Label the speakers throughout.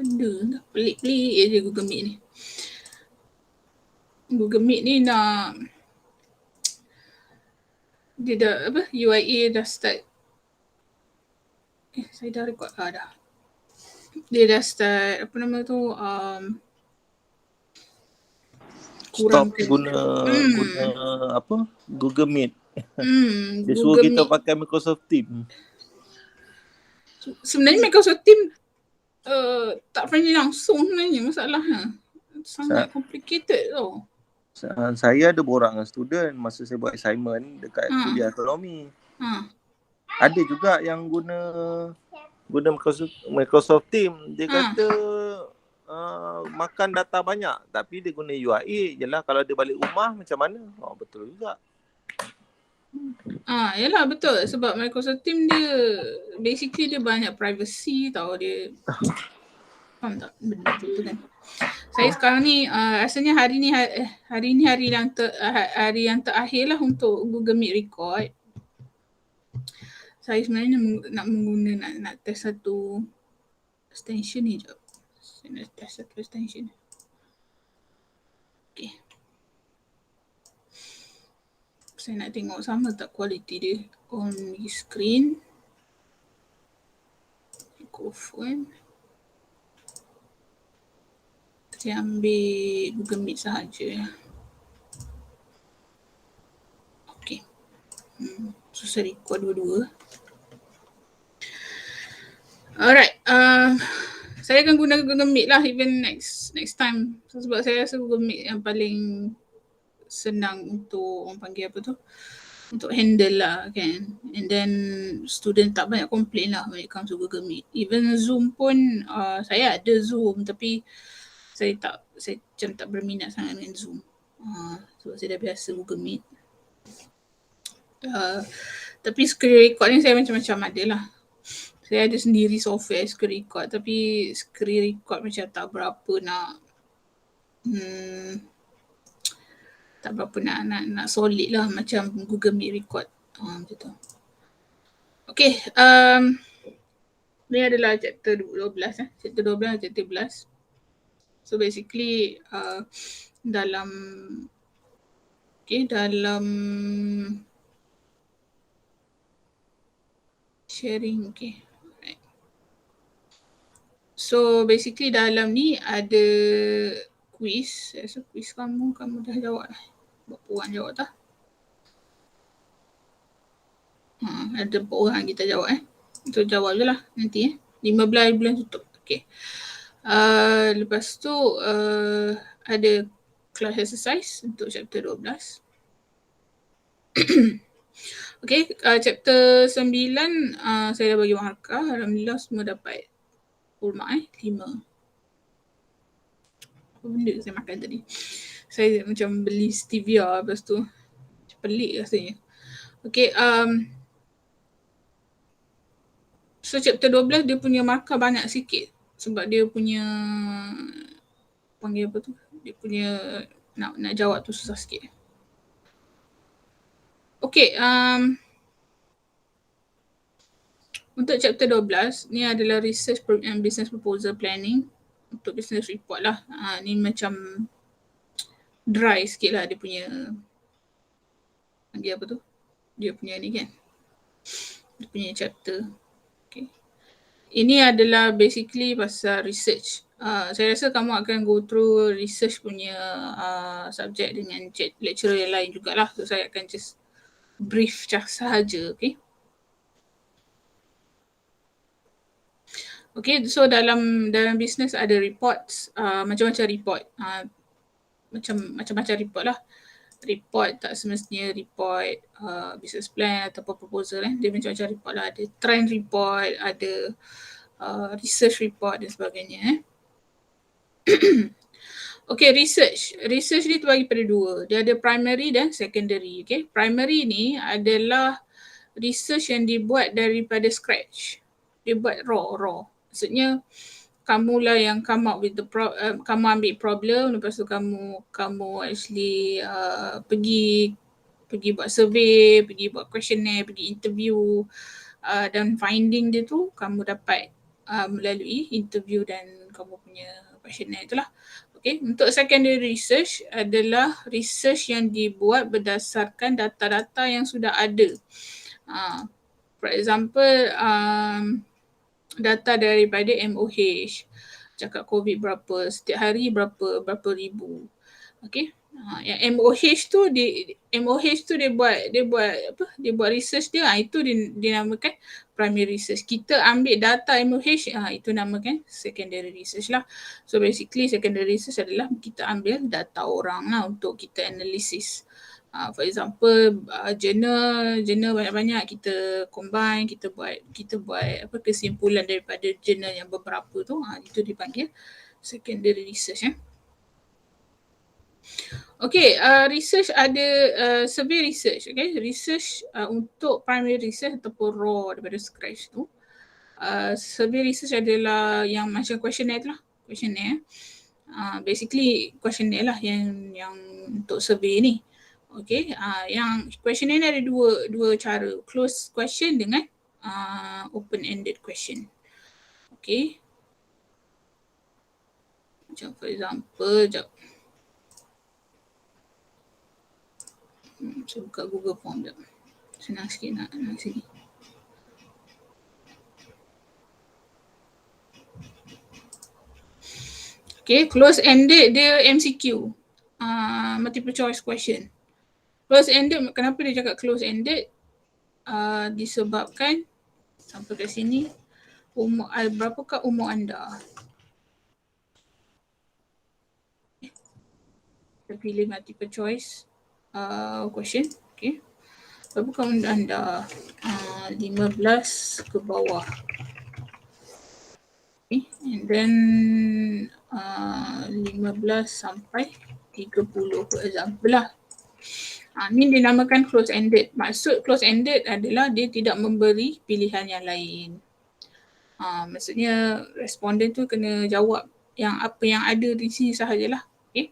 Speaker 1: benda dah pelik-pelik je Google Meet ni. Google Meet ni nak dia dah UIA dah start. Saya dah record dah. Dia dah start
Speaker 2: Stop guna Google Meet. Dia suruh
Speaker 1: Google
Speaker 2: kita
Speaker 1: Meet.
Speaker 2: pakai Microsoft Teams.
Speaker 1: Sebenarnya Microsoft Teams tak friendly langsung sebenarnya masalahnya. Sangat complicated tau.
Speaker 2: Saya ada borak dengan student masa saya buat assignment dekat kuliah ekonomi. Ada juga yang guna Microsoft Teams. Dia kata makan data banyak tapi dia guna UIA. Yelah, kalau dia balik rumah macam mana? Betul juga.
Speaker 1: Yalah betul, sebab Microsoft Teams dia basically dia banyak privacy tau dia. Faham tak benda tu kan? Saya sekarang ni rasanya hari ni hari yang terakhir lah untuk Google Meet record. Saya sebenarnya nak test satu extension ni jap. Saya nak test satu extension. Okay. Saya nak tengok sama tak kualiti dia on screen. Mikrofon. Saya ambil Google Meet sahaja. Okay. So saya record dua-dua. Alright. Saya akan guna Google Meet lah even next time. Sebab saya rasa Google Meet yang paling senang untuk orang panggil untuk handle lah kan. And then student tak banyak complain lah when it comes to Google Meet. Even Zoom pun saya ada Zoom tapi saya macam tak berminat sangat dengan Zoom. Sebab saya dah biasa Google Meet. Tapi screen record ni saya macam-macam ada lah. Saya ada sendiri software screen record tapi screen record macam tak berapa nak solid lah macam Google Meet record. Macam tu. Okay. Ni adalah chapter 12 Chapter 12 dan chapter 11. So basically dalam sharing. Okay. Right. So basically dalam ni ada quiz. Saya rasa quiz kamu dah jawab lah. Berapa orang jawab tak? Ada berapa orang kita jawab So jawab je lah nanti 15 bulan tutup. Okay. Lepas tu ada class exercise untuk chapter 12. Okay, chapter 9 saya dah bagi markah. Alhamdulillah semua dapat full mark 5. Apa benda saya makan tadi? Saya macam beli stevia lepas tu pelik rasanya. Okay, so chapter 12 dia punya markah banyak sikit sebab dia punya panggil dia punya nak jawab tu susah sikit. Okay, untuk chapter 12 ni adalah research and business proposal planning untuk business report lah. Ni macam dry sikit lah dia punya dia punya ni kan, dia punya chapter. Okay. Ini adalah basically pasal research. Saya rasa kamu akan go through research punya subjek dengan lecturer yang lain jugalah. So saya akan just brief sahaja. Okay. Okay, so dalam business ada reports, macam-macam report. Macam-macam report lah. Report tak semestinya report business plan ataupun proposal Dia macam-macam report lah. Ada trend report, ada research report dan sebagainya Okay, research ni terbagi pada dua. Dia ada primary dan secondary. Okay, primary ni adalah research yang dibuat daripada scratch. Dia buat raw. Maksudnya kamulah yang come up with kamu ambil problem, lepas tu kamu actually pergi buat survey, pergi buat questionnaire, pergi interview dan finding dia tu kamu dapat melalui interview dan kamu punya questionnaire itulah. Okay, untuk secondary research adalah research yang dibuat berdasarkan data-data yang sudah ada. For example, data daripada MOH, cakap COVID berapa, setiap hari berapa ribu. Okay, yang MOH tu dia buat research dia, itu dinamakan primary research. Kita ambil data MOH, itu namakan secondary research lah. So basically secondary research adalah kita ambil data orang lah untuk kita analisis. For example, journal banyak-banyak kita combine, kita buat kesimpulan daripada journal yang beberapa tu, itu dipanggil secondary research. Okay, research ada survey research. Okay, research untuk primary research ataupun raw daripada scratch tu. Survey research adalah yang macam questionnaire lah, questionnaire. Basically questionnaire lah yang untuk survey ni. Okay, yang questionnaire ni ada dua cara, closed question dengan open-ended question. Okay, macam for example, saya buka Google Form jap. Senang sikit nak sini. Okay, close-ended dia MCQ, multiple choice question. Close-ended, kenapa dia cakap close-ended? Disebabkan sampai kat sini, berapakah umur anda? Kita pilih multiple choice question. Okay, berapakah umur anda? 15 ke bawah. Okay, and then 15 sampai 30 for example lah. Ni dinamakan close-ended. Maksud close-ended adalah dia tidak memberi pilihan yang lain. Maksudnya responden tu kena jawab yang apa yang ada di sini sahajalah. Okay.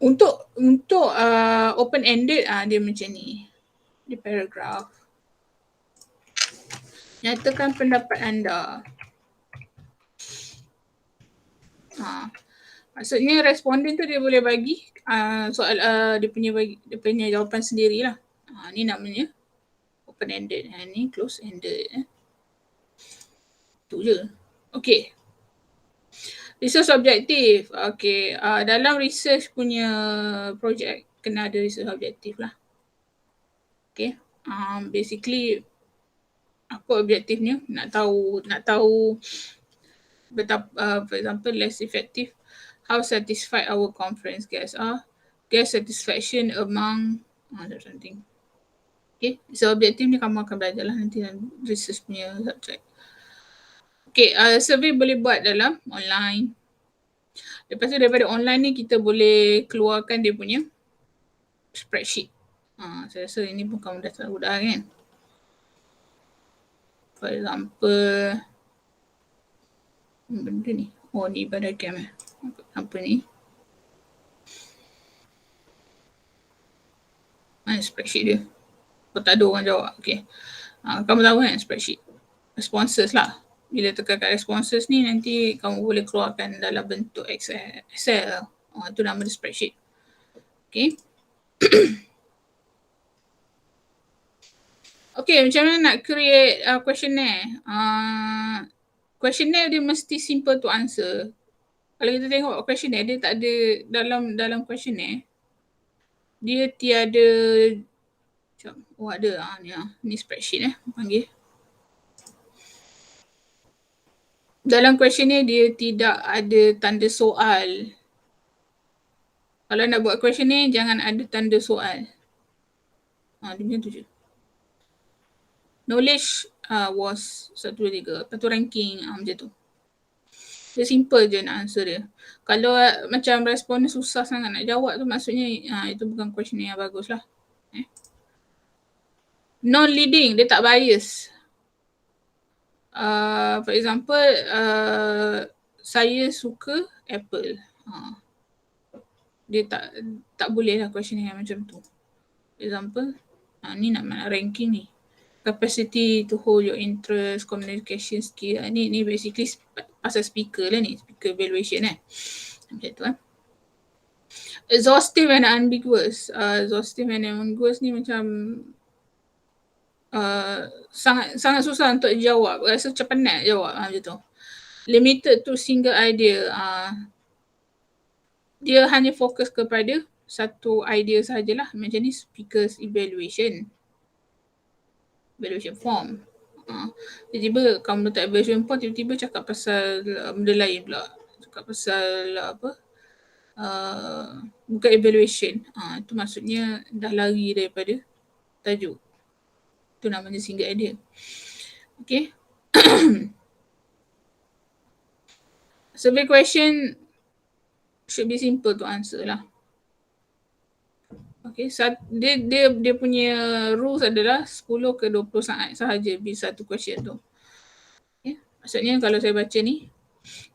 Speaker 1: Untuk open-ended dia macam ni. Di paragraph. Nyatakan pendapat anda. Maksudnya responden tu dia boleh bagi soal dia punya jawapan sendirilah. Ni namanya open-ended. Ni close-ended. Tu je. Okay. Research objektif. Okay. Dalam research punya projek kena ada research objektif lah. Okay. Basically apa objektifnya? Nak tahu betapa, for example, less effective, how satisfied our conference guests are, guest satisfaction among something. Okay, so objektif ni kamu akan belajar lah nanti dalam research punya subject. Okay, survey boleh buat dalam online. Lepas tu daripada online ni kita boleh keluarkan dia punya spreadsheet. Saya rasa ini pun kamu dah tahu dah kan. For example, benda ni. Ni ibadah camp apa ni? Spreadsheet dia. Tak ada orang jawab. Okay. Kamu tahu kan spreadsheet? Responses lah. Bila tekan kat responses ni nanti kamu boleh keluarkan dalam bentuk Excel. Itu nama dia spreadsheet. Okay. Okay, macam mana nak create questionnaire? Questionnaire dia mesti simple to answer. Kalau kita tengok questionnaire, dia tak ada dalam questionnaire. Dia tiada, ada ni spreadsheet panggil. Dalam questionnaire dia tidak ada tanda soal. Kalau nak buat questionnaire jangan ada tanda soal. Dia macam tu je. Knowledge was 1, 2, 3. Lepas tu ranking macam tu. Dia simple je nak answer dia. Kalau macam responden susah sangat nak jawab tu maksudnya itu bukan questionnaire yang bagus lah. Non-leading, dia tak bias. For example, saya suka Apple. Dia tak boleh lah questionnaire macam tu. For example, ni nak ranking ni. Capacity to hold your interest, communication skill. Ni basically pasal speaker lah ni, speaker evaluation macam tu Exhaustive and ambiguous. Exhaustive and ambiguous ni macam sangat susah untuk jawab. Rasa macam penat jawab macam tu. Limited to single idea. Dia hanya fokus kepada satu idea sajalah. Macam ni speakers evaluation form. Tiba-tiba kamu letak evaluation form, tiba-tiba cakap pasal benda lain pula. Cakap pasal bukan evaluation. Itu maksudnya dah lari daripada tajuk. Itu namanya single idea. Okay. Survey question should be simple to answer lah. Okay, dia punya rules adalah 10 ke 20 saat sahaja bisa satu question tu. Okay. Maksudnya kalau saya baca ni,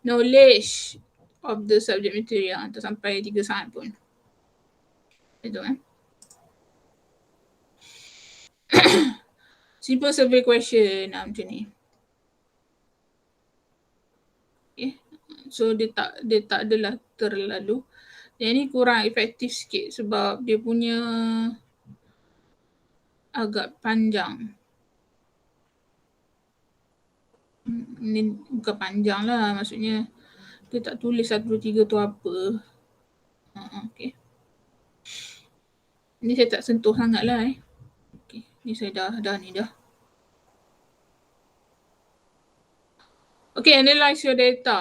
Speaker 1: knowledge of the subject material atau sampai 3 saat pun. Itu simple survey question macam ni. Okay. So dia tak adalah terlalu. Yang ni kurang efektif sikit sebab dia punya agak panjang. Ni bukan panjang lah, maksudnya dia tak tulis 1, 2, 3 tu apa. Okay. Ni saya tak sentuh sangat lah Okay. Ni saya dah ni dah. Okay, analyze your data.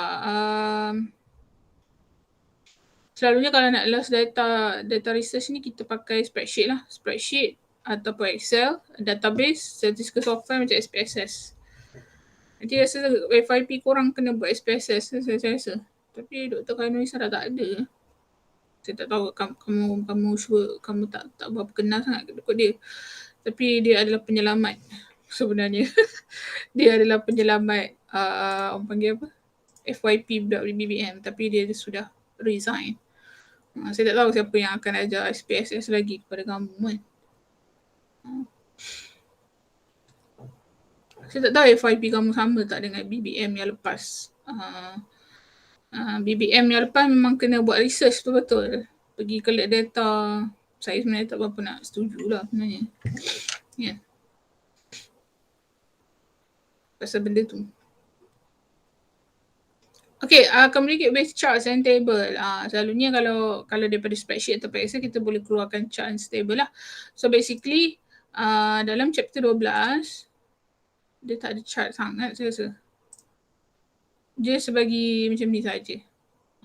Speaker 1: Selalunya kalau nak analyze data research ni kita pakai spreadsheet lah. Spreadsheet ataupun Excel, database, statistical software macam SPSS. Nanti rasa FYP korang kena buat SPSS saya rasa. Tapi Dr. Khairunisa dah tak ada. Saya tak tahu kamu sure, kamu tak berapa kenal sangat kot dia. Tapi dia adalah penyelamat sebenarnya. Dia adalah penyelamat orang panggil apa? FYP budak BBM, tapi dia sudah resign. Saya tak tahu siapa yang akan ajar SPSS lagi kepada kamu kan. Saya tak tahu FYP kamu sama tak dengan BBM yang lepas. BBM yang lepas memang kena buat research betul-betul. Pergi collect data. Saya sebenarnya tak berapa nak setuju lah sebenarnya. Yeah. Pasal benda tu. Okay, communicate with charts and table. Selalunya kalau daripada spreadsheet atau Excel kita boleh keluarkan chart and table lah. So basically dalam chapter 12 dia tak ada chart sangat saya rasa. Dia sebagi macam ni saja.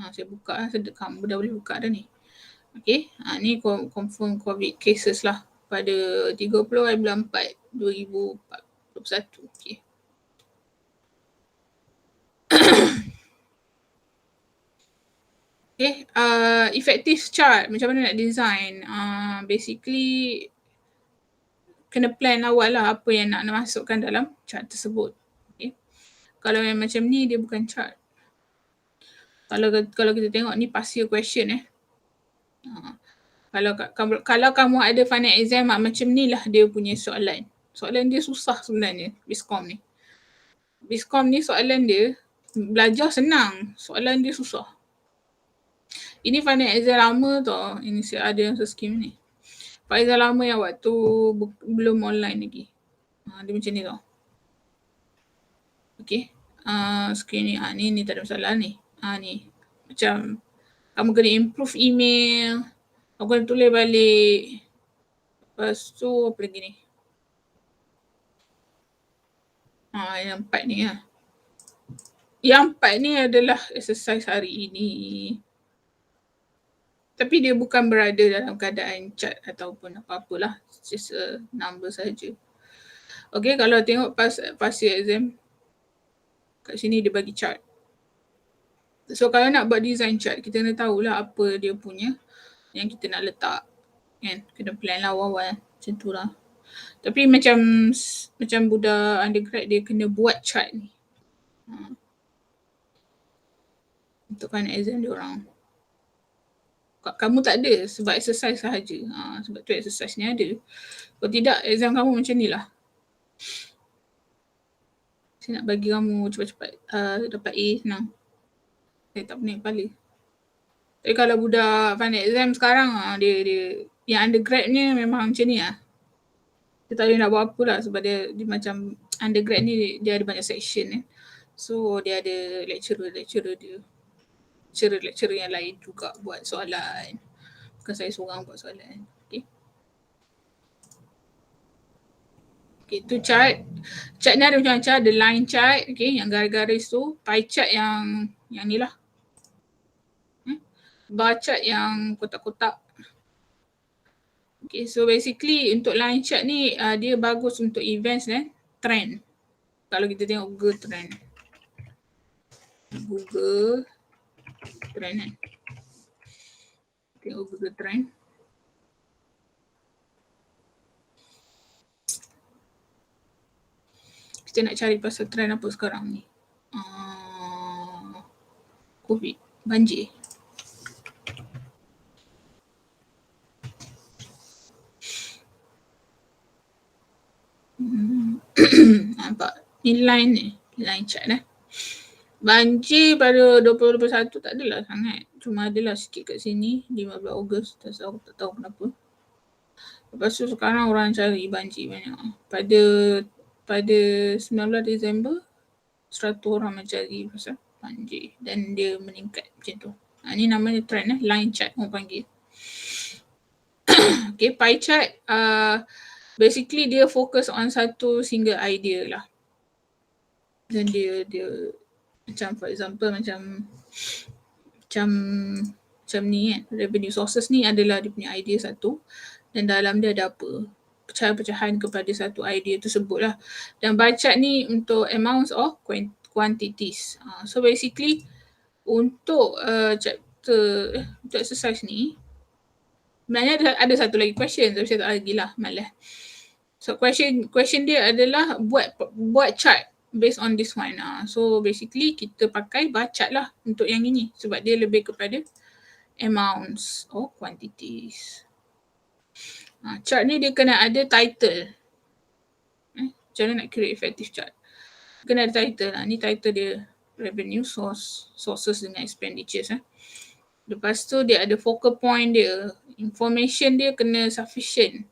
Speaker 1: Saya buka lah, kamu dah boleh buka dah ni. Okay, ni confirm COVID cases lah pada 30 bulan 4 2021. Okay. Okay, effective chart, macam mana nak design? Basically, kena plan awal lah apa yang nak masukkan dalam chart tersebut. Okay. Kalau yang macam ni, dia bukan chart. Kalau kita tengok ni past year question Kalau kamu ada final exam macam ni lah dia punya soalan. Soalan dia susah sebenarnya, Biscom ni. Biscom ni soalan dia, belajar senang, soalan dia susah. Ini final exam lama tau, ini ada yang skim ni. Final exam lama yang waktu belum online lagi. Dia macam ni tau. Okay, screen ni, ni tak ada masalah ni. Ni, macam kamu kena improve email, kamu kena tulis balik. Lepas tu apa lagi ni? Yang 4 ni lah. Yang 4 ni adalah exercise hari ini. Tapi dia bukan berada dalam keadaan chart ataupun apa-apalah. Just a number saja. Okay, kalau tengok past year exam, kat sini dia bagi chart. So kalau nak buat design chart, kita kena tahulah apa dia punya yang kita nak letak. Kan? Kena plan lah awal-awal. Macam tu lah. Tapi macam budak undergrad dia kena buat chart ni. Untuk final exam dia orang. Kamu tak ada sebab exercise sahaja. Sebab tu exercise ni ada. Kalau tidak, exam kamu macam ni lah. Saya nak bagi kamu cepat-cepat dapat A senang. Saya tak pening kepala. Tapi kalau budak final exam sekarang dia yang undergrad ni memang macam ni lah. Dia tak boleh nak buat apa lah sebab dia macam undergrad ni dia ada banyak section So dia ada lecturer dia. Lecturer yang lain juga buat soalan. Bukan saya seorang buat soalan. Okay. Okay, tu chart. Chart ni ada macam-macam. Ada line chart, okay, yang garis-garis tu. Pie chart yang ni lah. Bar chart yang kotak-kotak. Okay, so basically untuk line chart ni dia bagus untuk events trend. Kalau kita tengok Google Trend. Google Trend kan. Tengok Google Trend. Kita nak cari pasal trend apa sekarang ni. COVID, banjir. Nampak? Ni line chart Banjir pada 2021 tak adalah sangat. Cuma adalah sikit kat sini 15 Ogos. Tak tahu kenapa. Lepas tu sekarang orang cari banjir banyak. Pada 19 Disember 100 orang mencari pasal banjir dan dia meningkat macam tu. Ni namanya trend line chart orang panggil. Okay, pie chart basically dia fokus on satu single idea lah. Dan dia macam for example macam ni kan, revenue sources ni adalah dia punya idea satu dan dalam dia ada apa, pecahan-pecahan kepada satu idea tersebut lah. Dan bar chart ni untuk amounts of quantities. So basically untuk untuk exercise ni sebenarnya ada satu lagi question tapi saya tak lagi lah, malas. So question dia adalah buat chart based on this one. So basically kita pakai bar chart lah untuk yang ini sebab dia lebih kepada amounts or quantities. Chart ni dia kena ada title. Macam mana nak create effective chart? Kena ada title lah. Ni title dia revenue sources dengan expenditures. Lepas tu dia ada focal point dia. Information dia kena sufficient.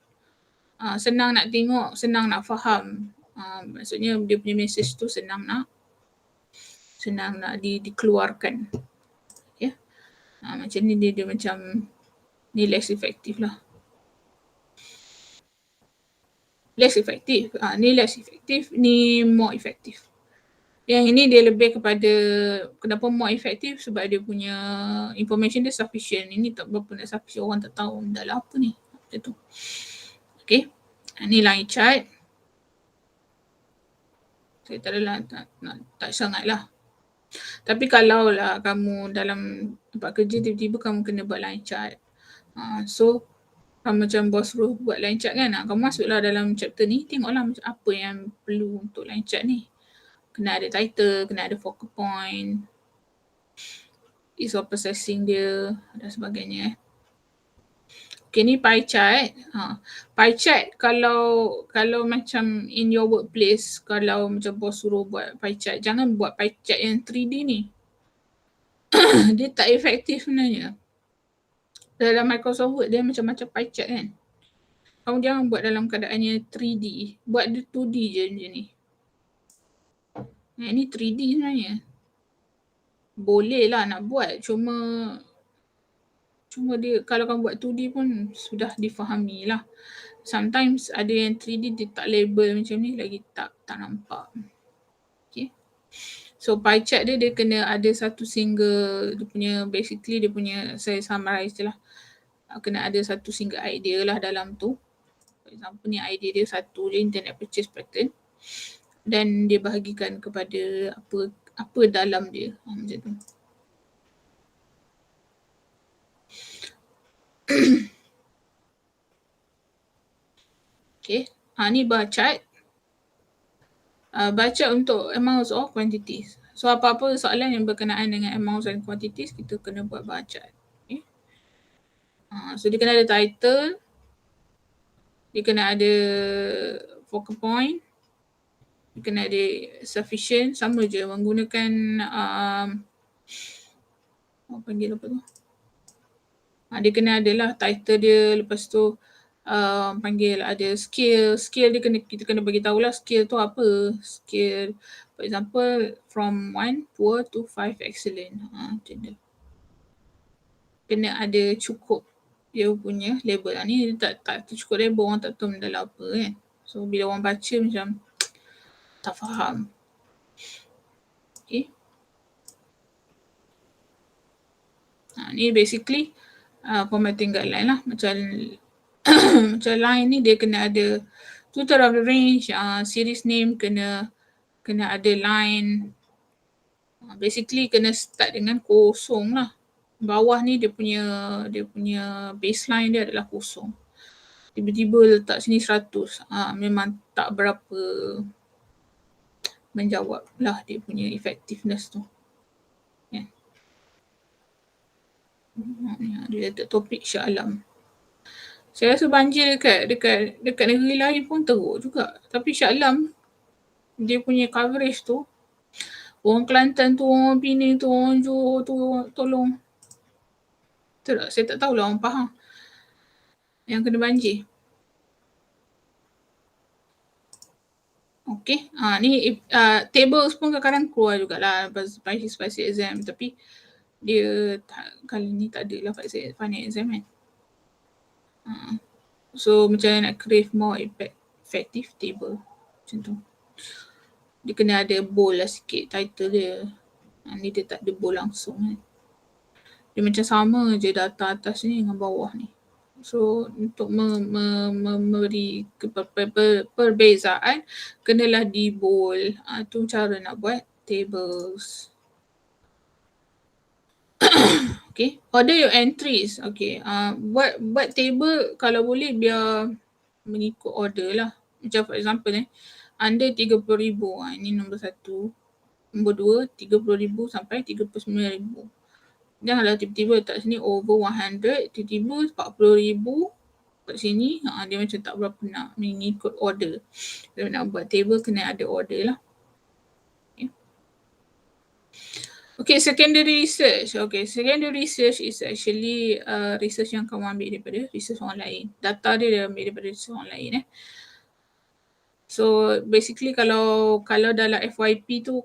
Speaker 1: Senang nak tengok, senang nak faham. Maksudnya dia punya message tu senang nak dikeluarkan. Yeah. Macam ni dia macam ni less effective lah. Less effective. Ni less effective, ni more effective. Yang ini dia lebih kepada kenapa more effective sebab dia punya information dia sufficient. Ini tak berapa nak sufficient, orang tak tahu dalam apa ni. Macam tu. Okay. Ni line chart. Saya tak adalah tak sangat lah. Tapi kalau lah kamu dalam tempat kerja tiba-tiba kamu kena buat line chart. So kamu macam bos suruh buat line chart kan. Kamu masuklah dalam chapter ni, tengoklah macam apa yang perlu untuk line chart ni. Kena ada title, kena ada focal point, ease of processing dia dan sebagainya. Okay, ni pie chart. Pie chart kalau macam in your workplace, kalau macam bos suruh buat pie chart, jangan buat pie chart yang 3D ni. Dia tak efektif sebenarnya. Dalam Microsoft Word dia macam-macam pie chart kan. Kamu jangan buat dalam keadaan yang 3D. Buat dia 2D je macam ni. Ini 3D sebenarnya. Boleh lah nak buat, cuma dia kalau kamu buat 2D pun sudah difahami lah. Sometimes ada yang 3D dia tak label macam ni lagi tak nampak. Okay. So pie chart dia kena ada satu single, dia punya basically dia punya, saya summarize je lah. Kena ada satu single idea lah dalam tu. For example ni idea dia satu je, internet purchase pattern. Dan dia bahagikan kepada apa dalam dia. Macam tu. Okay. Ni bar chart. Bar chart untuk amounts or quantities. So apa-apa soalan yang berkenaan dengan amounts and quantities, kita kena buat bar chart. Okay. So dia kena ada title. Dia kena ada focal point. kena ada sufficient, sama je menggunakan apa panggil apa tu, dia kena ada lah title dia, lepas tu panggil ada skill dia kena, kita kena bagi tahulah skill tu apa. Skill for example from 1 poor to 5 excellent, macam tu. Kena ada cukup dia punya label. Ni tak cukup label, orang tak tahu benda lah apa kan. So bila orang baca macam tak faham. Okay. Ni basically formatting guideline lah. Macam macam line ni dia kena ada total of the range, series name kena ada line. Basically kena start dengan kosong lah. Bawah ni dia punya baseline dia adalah kosong. Tiba-tiba letak sini 100, memang tak berapa menjawab lah dia punya effectiveness tu. Yeah. Dia letak topik Shah Alam. Saya rasa banjir dekat negeri lain pun teruk juga. Tapi Shah Alam, dia punya coverage tu, orang Kelantan tu, orang Penang tu, orang Johor tu, tolong. Saya tak tahulah orang Pahang yang kena banjir. Okay, ni tables pun kadang-kadang keluar jugalah spicy exam, tapi dia kali ni tak ada lah final exam kan. So macam mana nak create more effective table macam tu. Dia kena ada bold lah sikit title dia. Ni dia tak ada bold langsung kan. Dia macam sama je data atas ni dengan bawah ni. So untuk memberi perbezaan, kenalah di bold. Tu cara nak buat tables. Okay, order your entries. Okay, buat table kalau boleh biar mengikut order lah. Macam for example under 30,000, ini nombor 1. Nombor 2, 30,000 sampai 39,000. Janganlah tiba-tiba letak sini over 100, tiba-tiba 40,000 kat sini. Dia macam tak berapa nak mengikut order. Kalau nak buat table kena ada order lah. Okay, secondary research. Okay, secondary research is actually research yang kamu ambil daripada research orang lain. Data dia ambil daripada research orang lain. So basically kalau dalam FYP tu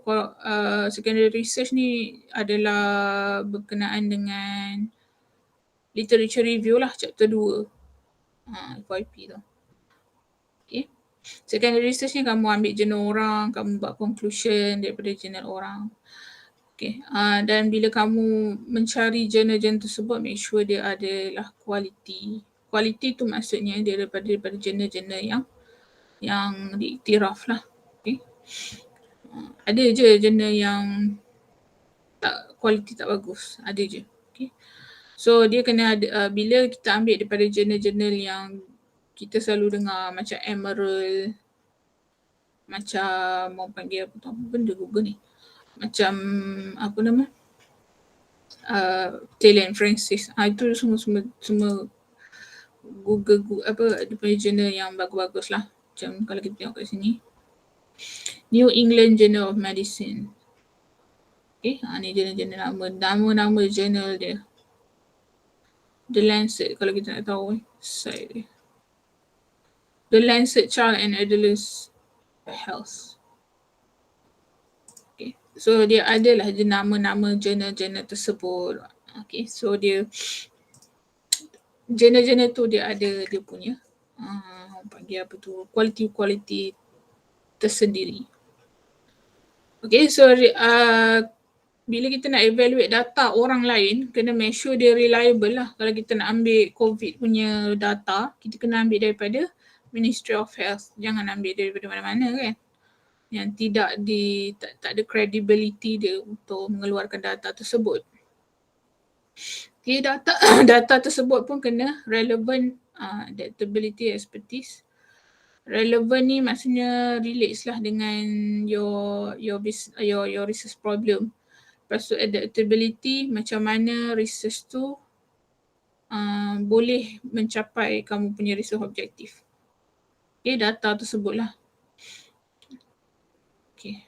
Speaker 1: secondary research ni adalah berkenaan dengan literature review lah, chapter 2 FYP tu. Okay. Secondary research ni kamu ambil journal orang, kamu buat conclusion daripada journal orang. Okay. Dan bila kamu mencari jurnal-jurnal tersebut, make sure dia adalah quality. Quality tu maksudnya dia daripada jurnal-jurnal yang diiktiraf lah. Okay. Ada je jurnal yang quality tak bagus, ada je. Okay. So dia kena ada, bila kita ambil daripada jurnal-jurnal yang kita selalu dengar macam Emerald, macam mau panggil apa benda Google ni, macam apa nama, Taylor and Francis, itu semua Google apa daripada jurnal yang bagus-bagus lah. Macam kalau kita tengok kat sini, New England Journal of Medicine. Okay, ni jurnal nama jurnal dia. The Lancet kalau kita nak tahu site dia. The Lancet Child and Adolescent Health. Okay, so dia adalah nama-nama jurnal-jurnal tersebut. Okay, so dia jurnal-jurnal tu dia ada dia punya panggil apa tu, quality tersendiri. Okay, so bila kita nak evaluate data orang lain, kena make sure dia reliable lah. Kalau kita nak ambil COVID punya data, kita kena ambil daripada Ministry of Health. Jangan ambil daripada mana-mana kan. Yang tak ada credibility dia untuk mengeluarkan data tersebut. Okay, data tersebut pun kena relevant, adaptability, expertise. Relevant ni maksudnya relates lah dengan your research problem. Lepas tu adaptability, macam mana research tu boleh mencapai kamu punya research objektif. Okay, data tersebut lah. Okay.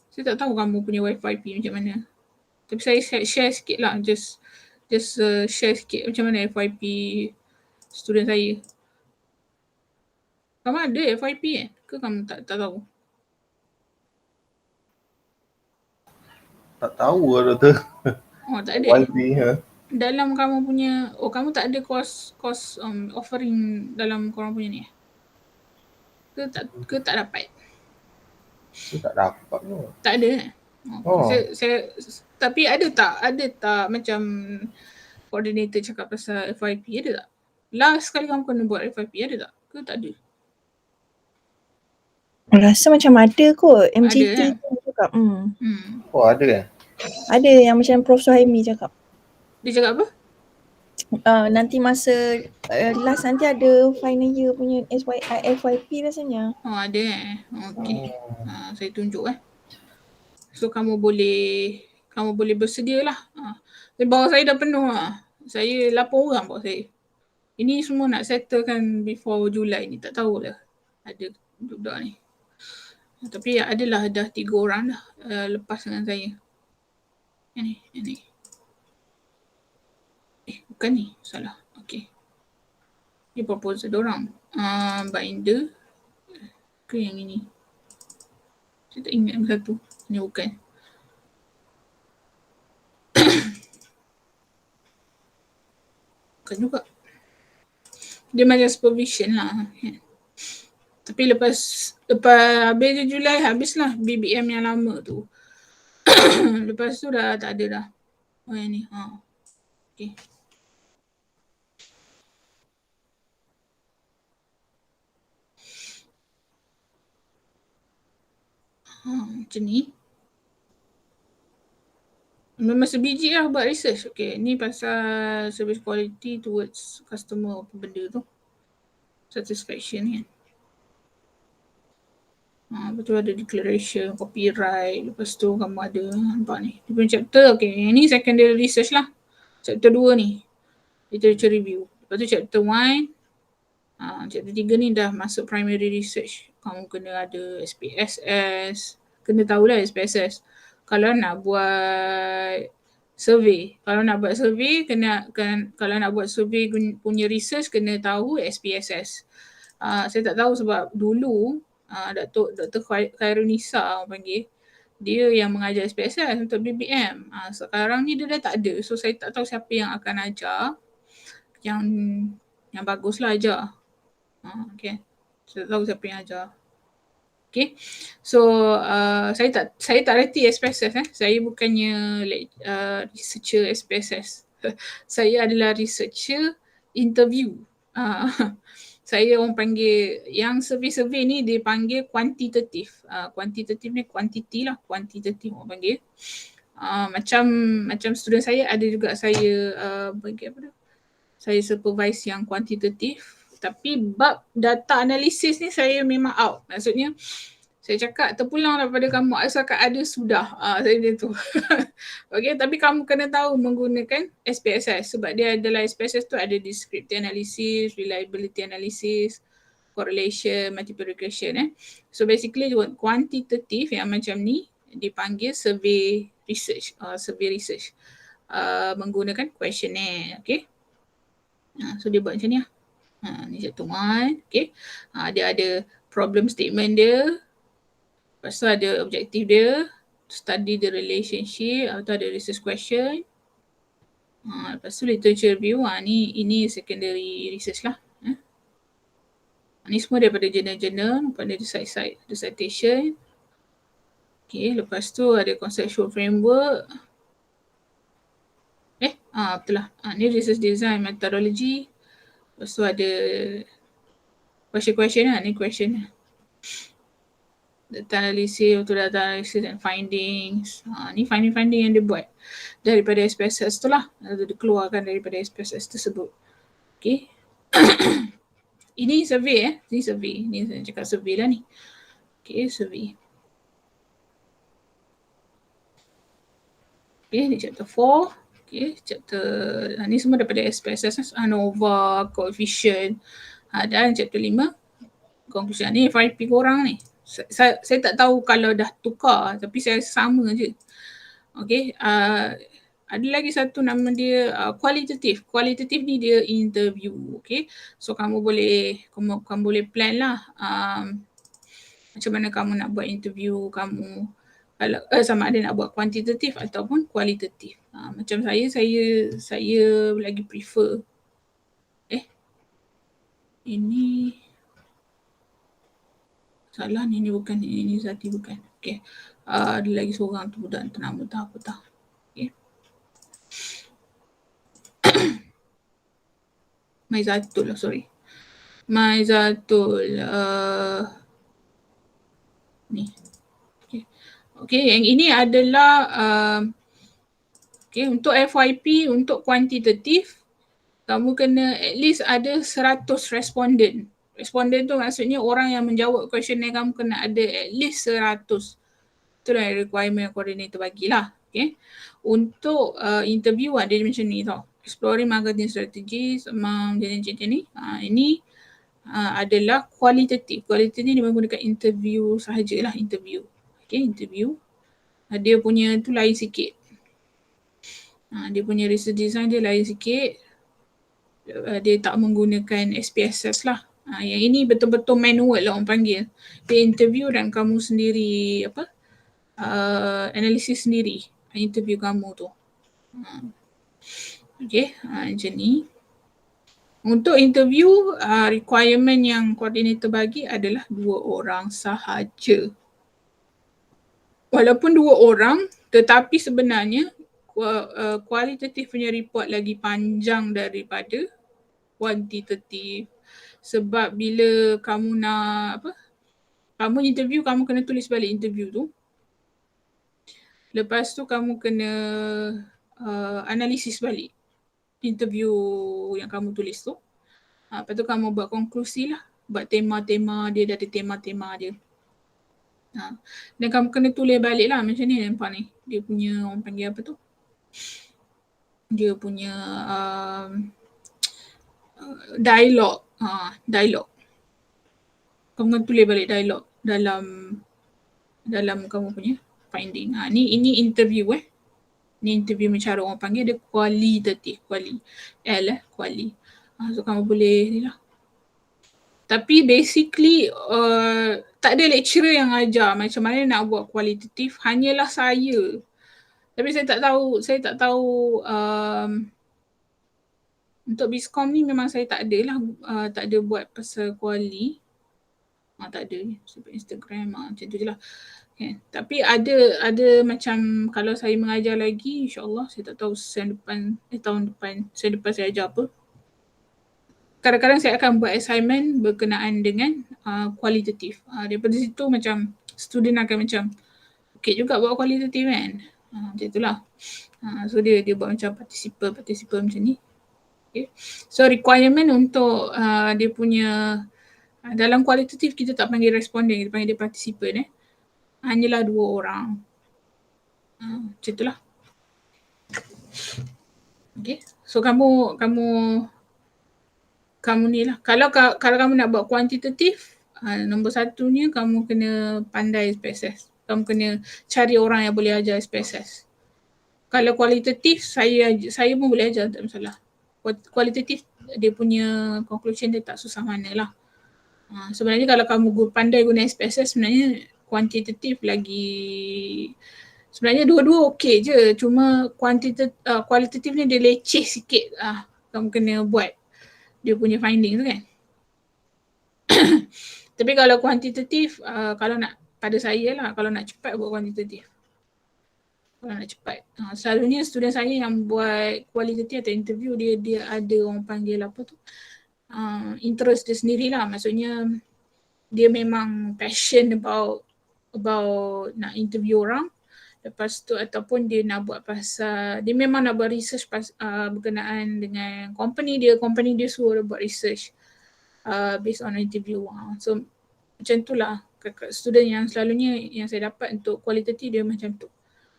Speaker 1: Saya tak tahu kamu punya FYP macam mana. Tapi saya share sikit lah. Just share sikit macam mana FYP student saya. Kamu ada FYP ke kamu tak tahu?
Speaker 2: Tak tahu lah doktor.
Speaker 1: Oh, tak ada.
Speaker 2: FYP
Speaker 1: Dalam kamu punya, kamu tak ada course offering dalam korang punya ni? Ke tak dapat?
Speaker 2: Saya tak dapat tu.
Speaker 1: Tak ada. Saya tapi ada tak macam coordinator cakap pasal FYP, ada tak? Last kali kamu kena buat FYP ada tak? Ke tak ada?
Speaker 3: Rasa macam ada kot. MGT
Speaker 1: Ada,
Speaker 3: tu cakap.
Speaker 2: Oh ada
Speaker 3: Ada yang macam Prof Suhaimi cakap.
Speaker 1: Dia cakap apa?
Speaker 3: Nanti masa last nanti ada final year punya FYP rasanya.
Speaker 1: Oh ada Okay. Saya tunjuk So kamu boleh bersedia lah. Bawah saya dah penuh lah. Saya 8 orang bawah saya. Ini semua nak settlekan before Julai ni. Tak tahulah ada budak ni. Tapi adalah dah 3 orang dah lepas dengan saya. Ini. Bukan ni. Salah. Okay. Ni proposal dorang. Binder. Ke yang ini? Saya tak ingat yang satu. Ini bukan. Bukan juga. Dia macam supervision lah. Tapi lepas habis je Julai, habislah BBM yang lama tu. Lepas tu dah tak ada dah. Oh yang ni. Okay. Macam ni. Memang sebiji lah buat research. Okay, ni pasal service quality towards customer apa benda tu. Satisfaction kan. Lepas tu ada declaration, copyright. Lepas tu kamu ada, nampak ni. Dia punya chapter, okay. Yang ni secondary research lah. Chapter 2 ni. Literature review. Lepas tu chapter 1. Chapter 3 ni dah masuk primary research. Kamu kena ada SPSS. Kena tahulah SPSS. Kalau nak buat survey. Kalau nak buat survey, kalau nak buat survey punya research, kena tahu SPSS. Saya tak tahu sebab dulu Dr. Khairunisa orang panggil, dia yang mengajar SPSS untuk BBM. Sekarang ni dia dah tak ada. So saya tak tahu siapa yang akan ajar. Yang baguslah ajar. Okay. Saya tak tahu siapa yang ajar. Okay. So saya tak reti SPSS. Saya bukannya researcher SPSS. Saya adalah researcher interview. Saya orang panggil, yang survey-survey ni dia panggil kuantitatif. Kuantitatif ni quantity lah, kuantitatif orang panggil. Macam student saya ada juga saya bagi apa tu? Saya supervise yang kuantitatif. Tapi bab data analisis ni saya memang out. Maksudnya saya cakap terpulang daripada kamu asalkan ada sudah. Saya dia tu. Okay, tapi kamu kena tahu menggunakan SPSS sebab dia adalah SPSS tu ada descriptive analysis, reliability analysis, correlation, multiple regression. So basically kuantitatif yang macam ni dipanggil survey research. Menggunakan questionnaire. Okay. So dia buat macam ni lah. Ni chapter 1. Okay. Dia ada problem statement dia. Lepas tu ada objektif dia. Study the relationship. Atau ada research question. Lepas tu literature review. Ini secondary research lah. Ni semua daripada journal-journal. Lepas ada site-site, ada citation. Okay, lepas tu ada conceptual framework. Betul lah. Ni research design methodology. Lepas tu ada question lah. Ni question lah. Data analysis, data analysis and findings. Ni finding yang dia buat daripada SPSS tu lah. Dia keluarkan daripada SPSS tersebut. Okay. Ini survey Ini survey. Ni saya cakap survey lah ni. Okay, survey. Okay, ni chapter 4. Okay, ni semua daripada SPSS, ANOVA, coefficient. Dan chapter 5, conclusion. Ni FYP korang ni. Saya tak tahu kalau dah tukar, tapi saya sama je. Okay, ada lagi satu nama dia kualitatif. Kualitatif ni dia interview. Okay, so kamu boleh plan lah macam mana kamu nak buat interview kamu, kalau sama ada nak buat kuantitatif ataupun kualitatif. Macam saya lagi prefer ini salah ni bukan, ini Zati bukan. Okay, ada lagi seorang tu budak nama tak apa tak. Okay. Maizatul lah, sorry. Maizatul ni. Okay, yang ini adalah untuk FYP, untuk kuantitatif, kamu kena at least ada 100 responden. Responden tu maksudnya orang yang menjawab questionnaire kamu kena ada at least 100. Itulah requirement coordinator bagilah. Okay. Untuk interview ada macam ni tau. Exploring marketing strategies among macam ni. Ini adalah kualitatif. Kualitatif ni dia menggunakan interview sahajalah, interview. Okay, interview. Dia punya tu lain sikit. Dia punya research design dia lain sikit. Dia tak menggunakan SPSS lah. Yang ini betul-betul manual lah orang panggil. Dia interview dan kamu sendiri analisis sendiri interview kamu tu. Okay, macam ni. Untuk interview, requirement yang koordinator bagi adalah 2 orang sahaja. Walaupun 2 orang, tetapi sebenarnya kualitatif punya report lagi panjang daripada kuantitatif. Sebab bila kamu nak kamu interview, kamu kena tulis balik interview tu. Lepas tu kamu kena analisis balik interview yang kamu tulis tu. Lepas tu kamu buat konklusi lah. Buat tema-tema dia, ada tema-tema dia. Dan kamu kena tulis balik lah macam ni nampak ni. Dia punya orang panggil apa tu? Dia punya dialog. Dialog. Kamu kena tulis balik dialog dalam kamu punya finding. Ini interview Ni interview macam orang panggil dia kualitatif. Kuali. So kamu boleh ni lah. Tapi basically tak ada lecturer yang ajar macam mana nak buat kualitatif, hanyalah saya. Tapi saya tak tahu untuk Bizcom ni memang saya tak ada lah, tak ada buat pasal kuali. Tak ada sebab Instagram macam tu je lah. Okay. Tapi ada macam kalau saya mengajar lagi, insyaAllah saya tak tahu tahun depan saya ajar apa. Kadang-kadang saya akan buat assignment berkenaan dengan kualitatif. Daripada situ macam student akan macam okay juga buat kualitatif kan. Macam itulah. So dia buat macam participle macam ni. Okay. So requirement untuk dia punya dalam kualitatif kita tak panggil responden, kita panggil dia participant hanyalah 2 orang. Macam itulah. Okay. So kamu ni lah. Kalau kamu nak buat kuantitatif, nombor satunya kamu kena pandai SPSS. Kamu kena cari orang yang boleh ajar SPSS. Kalau kualitatif, saya pun boleh ajar, tak masalah. Kualitatif dia punya conclusion dia tak susah mana lah. Sebenarnya kalau kamu pandai guna SPSS, sebenarnya kuantitatif lagi, sebenarnya dua-dua okey je. Cuma kualitatif ni dia leceh sikit. Kamu kena buat dia punya finding tu kan. Tapi kalau kuantitatif, kalau nak pada saya lah, kalau nak cepat buat kuantitatif. Kalau nak cepat. Selalunya student saya yang buat kualitatif atau interview, dia ada orang panggil apa tu, interest dia sendirilah. Maksudnya dia memang passion about nak interview orang. Lepas tu ataupun dia nak buat dia memang nak buat research berkenaan dengan company dia suruh dia buat research based on interview. So macam itulah student yang selalunya yang saya dapat untuk kualitatif dia macam tu.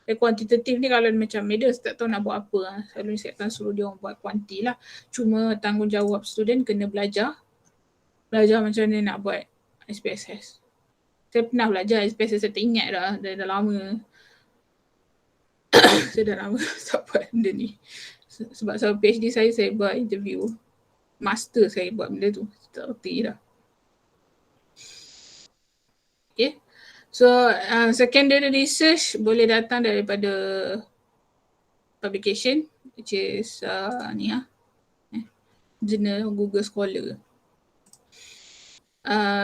Speaker 1: Kuantitatif ni kalau macam media saya tak tahu nak buat apa. Selalunya saya akan suruh dia orang buat kuanti lah. Cuma tanggungjawab student kena belajar macam mana nak buat SPSS. Saya pernah belajar SPS, saya tak ingat dah lama. Saya dah lama tak buat benda ni. Sebab saya PhD saya buat interview. Master saya buat benda tu. Tak reti dah. Okay. So secondary research boleh datang daripada publication, which is journal Google Scholar.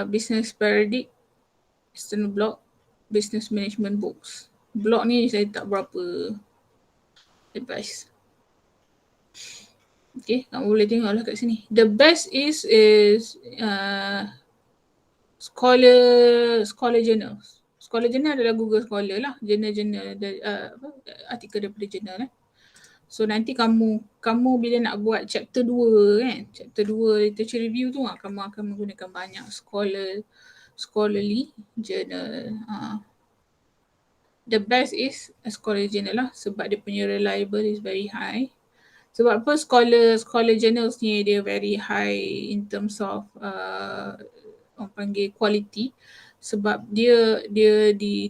Speaker 1: Business Paradigm, external blog, business management books. Blog ni saya tak berapa advice. Okay, kamu boleh tengok lah kat sini. The best is Scholar journals. Scholar journal adalah Google Scholar lah. Journal artikel daripada jurnal lah. So nanti kamu bila nak buat chapter 2 kan, chapter 2 literature review tu kamu akan menggunakan banyak scholarly journal. The best is a scholar journal lah sebab dia punya reliable is very high. Sebab apa scholar journals ni dia very high in terms of orang panggil quality sebab dia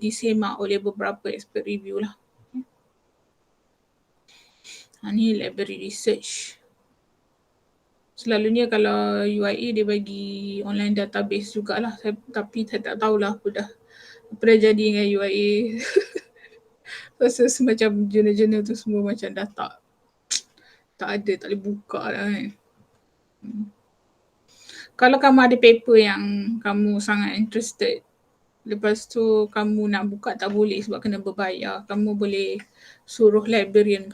Speaker 1: disemak oleh beberapa expert review lah. Ni library research. Selalunya kalau UIA dia bagi online database jugalah. Tapi saya tak tahulah apa dah jadi dengan UIA. Rasa semacam jurnal-jurnal tu semua macam dah tak ada, tak boleh buka dah kan. Kalau kamu ada paper yang kamu sangat interested, lepas tu kamu nak buka tak boleh sebab kena berbayar, kamu boleh suruh librarian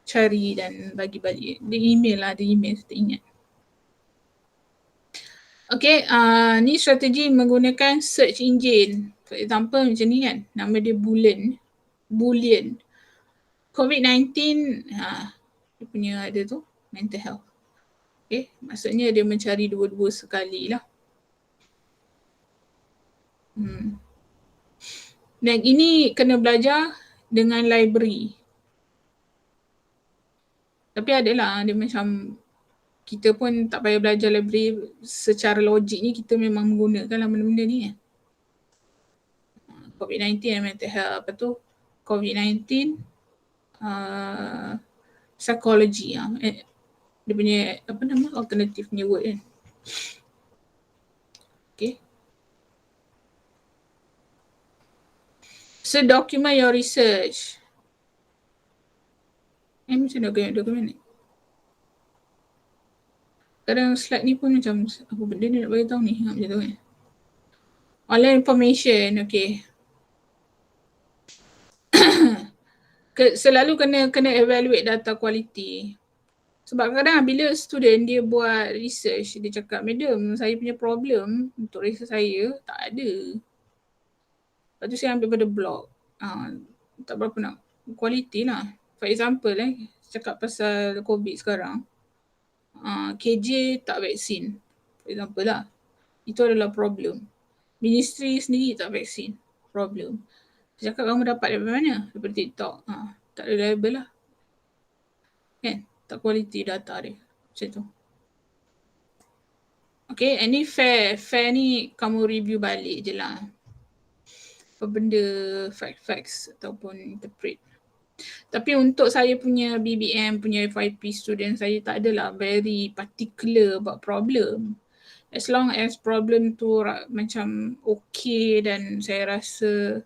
Speaker 1: cari dan bagi balik. Dia email saya tak ingat. Okay, ni strategi menggunakan search engine. For example macam ni kan, nama dia Boolean. COVID-19, dia punya ada tu, mental health. Okay, maksudnya dia mencari dua-dua sekali lah. Dan ini kena belajar dengan library. Tapi adalah dia macam kita pun tak payah belajar library secara logik ni, kita memang menggunakan lah benda-benda ni kan. COVID-19 and mental health, apa tu? COVID-19 psychology dia punya apa nama alternative punya word kan. Okay. So document your research. Macam dokumen ni. Kadang slide ni pun macam apa benda ni nak bagi tahu ni, macam tu kan. Online information, okay. Selalu kena evaluate data quality. Sebab kadang bila student dia buat research, dia cakap, "Madam, saya punya problem untuk research saya tak ada." Lepas tu saya ambil pada blog. Tak berapa nak quality lah. For example cakap pasal COVID sekarang. KJ tak vaksin. For example lah. Itu adalah problem. Ministry sendiri tak vaksin. Problem. Dia cakap kamu dapat daripada mana? Daripada TikTok. Tak reliable lah. Kan? Tak quality data dia. Macam tu. Okay, and ni fair. Fair ni kamu review balik je lah. Apa benda facts ataupun interpret. Tapi untuk saya punya BBM, punya FYP student, saya tak adalah very particular about problem. As long as problem tu macam okay dan saya rasa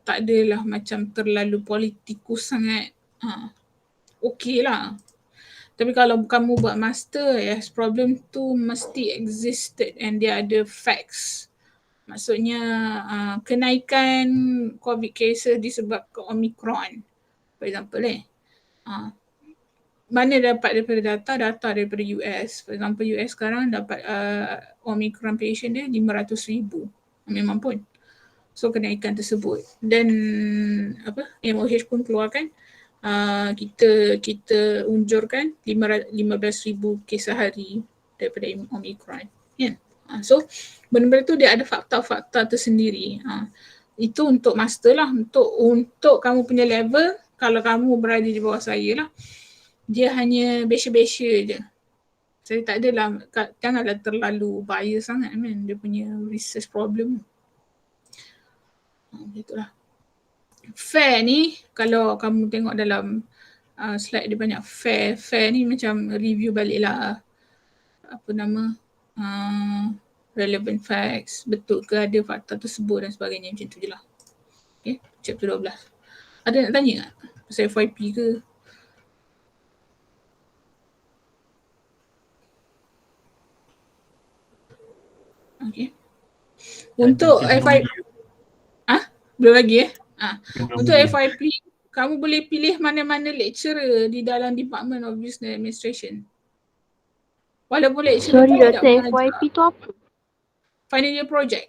Speaker 1: tak adalah macam terlalu politikus sangat, okay lah. Tapi kalau kamu buat master, yes, problem tu mesti existed and dia ada facts. Maksudnya kenaikan COVID cases disebabkan Omicron. For example mana dapat daripada data daripada US. For example US sekarang dapat Omicron patient dia 500,000. Memang pun. So kenaikan tersebut. Dan MOH pun keluarkan kita unjurkan 15,000 kes sehari daripada Omicron. Kan? So benda-benda tu dia ada fakta-fakta tersendiri. Itu untuk master lah. Untuk kamu punya level, kalau kamu berada di bawah saya lah, dia hanya besya-besya je. Saya tak adalah, janganlah terlalu bias sangat kan dia punya research problem. Begitulah. Fair ni, kalau kamu tengok dalam slide dia banyak fair. Fair ni macam review balik lah relevant facts, betul ke ada fakta tersebut dan sebagainya, macam tu je lah. Okay, chapter 12. Ada nak tanya tak pasal FYP ke? Okay. Untuk FYP, belum lagi untuk FYP, kamu boleh pilih mana-mana lecturer di dalam Department of Business Administration. Walaupun lecturer
Speaker 4: Sorry
Speaker 1: tu tidak
Speaker 4: Doktor,
Speaker 1: mengajar.
Speaker 4: FYP tu apa?
Speaker 1: Final year project.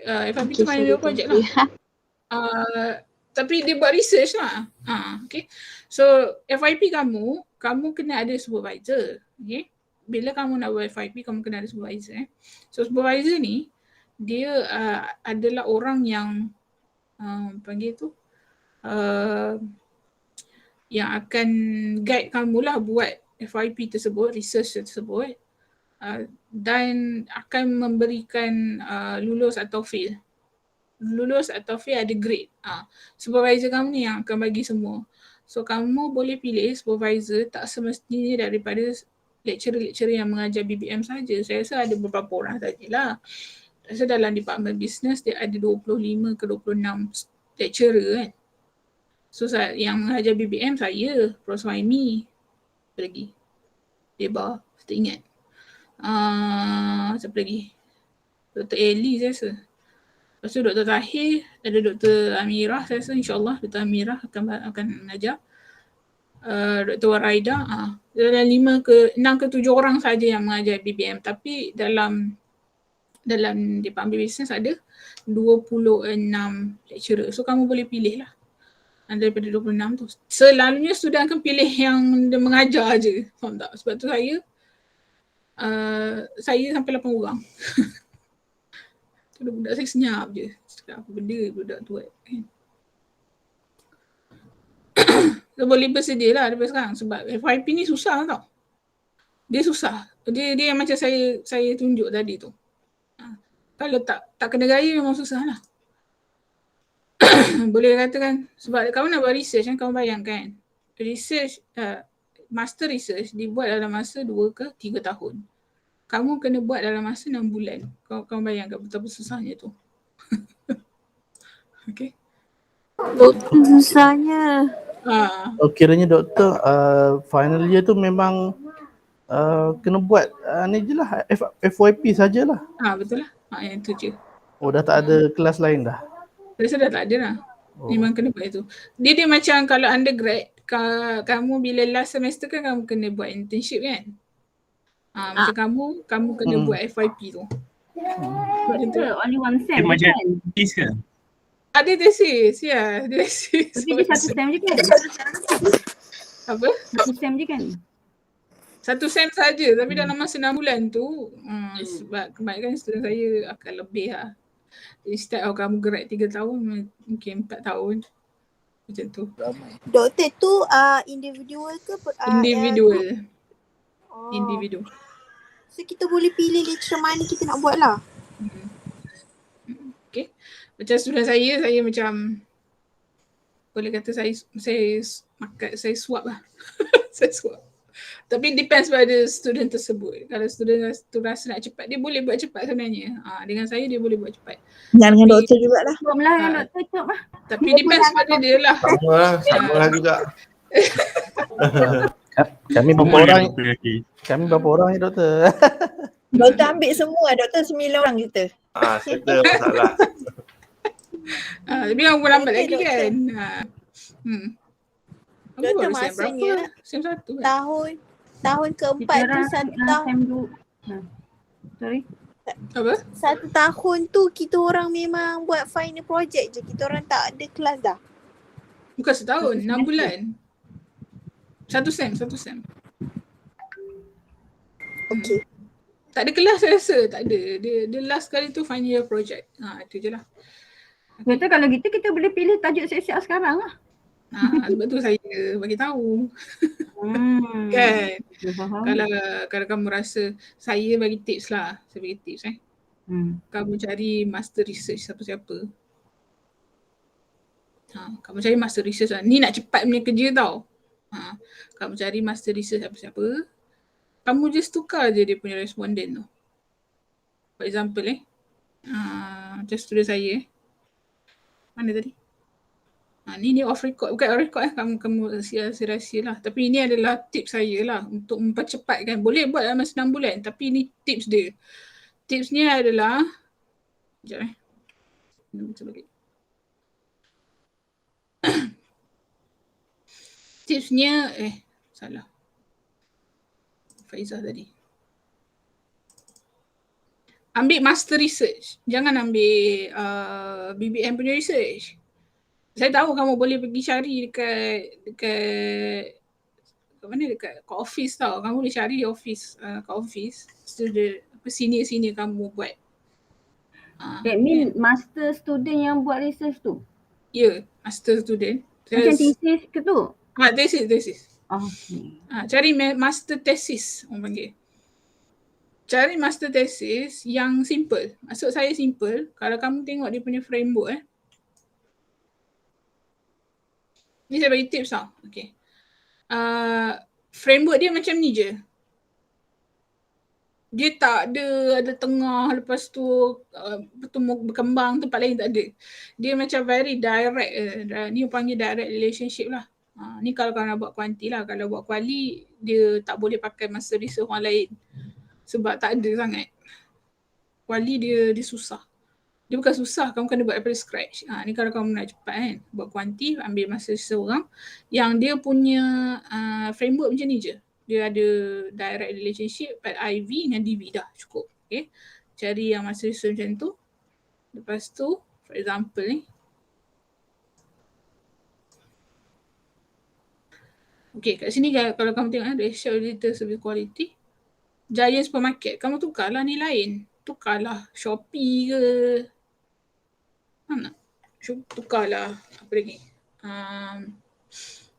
Speaker 1: FYP tu final year project lah. Tapi dia buat research lah. Okay. So FYP kamu kena ada supervisor. Okay. Bila kamu nak buat FYP, kamu kena ada supervisor. So supervisor ni, dia adalah orang yang panggil tu, yang akan guide kamu lah buat FYP tersebut, research tersebut, dan akan memberikan lulus atau fail. Lulus atau fail ada grade. Supervisor kamu ni yang akan bagi semua. So kamu boleh pilih supervisor tak semestinya daripada lecturer-lecturer yang mengajar BBM saja. Saya rasa ada beberapa orang sajalah. Saya rasa dalam Department Business dia ada 25 ke 26 lecturer kan. So yang mengajar BBM saya, Prof. Suhaimi, apa lagi? Deba, saya tak ingat. Siapa lagi? Dr. Eli saya rasa. Lepas tu Dr. Tahir, ada Dr. Amirah saya rasa, insyaAllah Dr. Amirah akan mengajar. Dr. Waraida, dalam 6 ke 7 orang saja yang mengajar BBM, tapi dalam Department Business ada 26 lecturer. So kamu boleh pilih lah daripada 26 tu. Selalunya student akan pilih yang dia mengajar je, faham tak? Sebab tu saya sampai 8 orang. Budak saya senyap je, cakap apa benda budak tu kan. So boleh bersedia lah daripada sekarang sebab FYP ni susah tau. Dia susah. Dia yang macam saya tunjuk tadi tu. Kalau tak kena gaya memang susah lah. Boleh katakan sebab kamu nak buat research kan, kamu bayangkan. Research, master research dibuat dalam masa 2 ke 3 tahun. Kamu kena buat dalam masa 6 bulan. Kamu bayangkan betapa susahnya tu. Okay.
Speaker 4: Doktor susahnya.
Speaker 5: Kiranya doktor final year tu memang kena buat ni je lah, FYP sajalah.
Speaker 1: Betul lah. Yang tu je.
Speaker 5: Oh dah tak ada kelas lain dah?
Speaker 1: Saya dah tak ada lah. Memang kena buat itu. Dia macam kalau undergrad, kamu bila last semester kan kamu kena buat internship kan? Macam kamu kena buat FYP tu.
Speaker 4: Betul, only one sem
Speaker 6: Dia macam
Speaker 4: kan?
Speaker 6: tesis ke?
Speaker 1: Ada tesis, ya. Tesis.
Speaker 4: Tapi dia satu sem je kan?
Speaker 1: Apa?
Speaker 4: Satu sem je kan?
Speaker 1: Satu sem saja, tapi dalam masa 6 bulan tu, sebab kebanyakan student saya akan lebih lah. Instead of kamu grad 3 tahun, mungkin 4 tahun. Macam tu.
Speaker 7: Doktor tu individual ke?
Speaker 1: Individual.
Speaker 7: Oh.
Speaker 1: Individu.
Speaker 7: So kita boleh pilih lecturer mana kita nak buat lah.
Speaker 1: Okay. Macam student saya macam boleh kata saya swap lah. Saya swap. Tapi depends pada student tersebut. Kalau student tu rasa nak cepat, dia boleh buat cepat sebenarnya. Dengan saya dia boleh buat cepat.
Speaker 3: Dengan doktor jugalah.
Speaker 4: Jom lah yang doktor cop lah.
Speaker 1: Tapi depends pada dia lah.
Speaker 2: Sama lah juga.
Speaker 5: Kami berapa orang ni doktor?
Speaker 3: Doktor ambil semua, doktor 9 orang kita.
Speaker 2: Settle masalah.
Speaker 1: Tapi kamu lambat lagi
Speaker 7: Doktor.
Speaker 1: kan. Kamu
Speaker 7: Doktor
Speaker 1: baru sem
Speaker 7: maksudnya
Speaker 1: berapa? Sem 1 kan?
Speaker 7: tahun keempat tu satu tahun.
Speaker 4: Sem 2. Sorry.
Speaker 1: Apa?
Speaker 7: Satu tahun tu kita orang memang buat final project je. Kita orang tak ada kelas dah.
Speaker 1: Bukan setahun, 6 bulan. Satu sem.
Speaker 7: Okay.
Speaker 1: Tak ada kelas saya rasa, tak ada. Dia last kali tu final year project. Itu je lah.
Speaker 4: Doktor kalau gitu kita boleh pilih tajuk siap-siap sekarang lah.
Speaker 1: Sebab tu saya bagi tahu. Kan?
Speaker 4: Dah faham.
Speaker 1: Kalau kamu rasa, saya bagi tips lah. Saya bagi tips Kamu cari master research siapa-siapa. Kamu cari master research lah. Ni nak cepat punya kerja tau. Kamu cari master research siapa-siapa. Kamu just tukar je dia punya responden tu. For example macam student saya mana tadi? Ni off record, bukan off record kamu rahsia lah. Tapi ini adalah tips saya lah untuk mempercepatkan. Boleh buat dalam masa 6 bulan tapi ini tips dia. Tipsnya adalah sekejap baca balik. Tipsnya salah. Faizah tadi. Ambil master research. Jangan ambil BBM punya research. Saya tahu kamu boleh pergi cari dekat mana, dekat office tau. Kamu boleh cari office kat office. Student senior kamu buat.
Speaker 4: That mean master student yang buat research tu?
Speaker 1: Ya, master student.
Speaker 4: Macam thesis ke tu?
Speaker 1: Thesis.
Speaker 4: Okay.
Speaker 1: Cari master thesis orang panggil. Cari master thesis yang simple. Maksud saya simple, kalau kamu tengok dia punya framework ni saya bagi tips tau. Okay. Framework dia macam ni je. Dia tak ada tengah, lepas tu berkembang, tempat lain tak ada. Dia macam very direct. Ni panggil direct relationship lah. Ni kalau nak buat kuanti lah. Kalau buat kuali, dia tak boleh pakai master research orang lain. Sebab tak ada sangat. Kuali dia susah. Dia bukan susah, kamu kena buat daripada scratch. Ni kalau kamu nak cepat kan, buat kuanti, ambil masa seseorang yang dia punya framework macam ni je. Dia ada direct relationship, IV dengan DV dah cukup. Okay. Cari yang masa research macam tu. Lepas tu, for example ni. Okay, kat sini kalau kamu tengok ratio editor service quality, Giant Supermarket, kamu tukarlah ni lain. Tukarlah Shopee ke. Mana? Tukarlah apa lagi?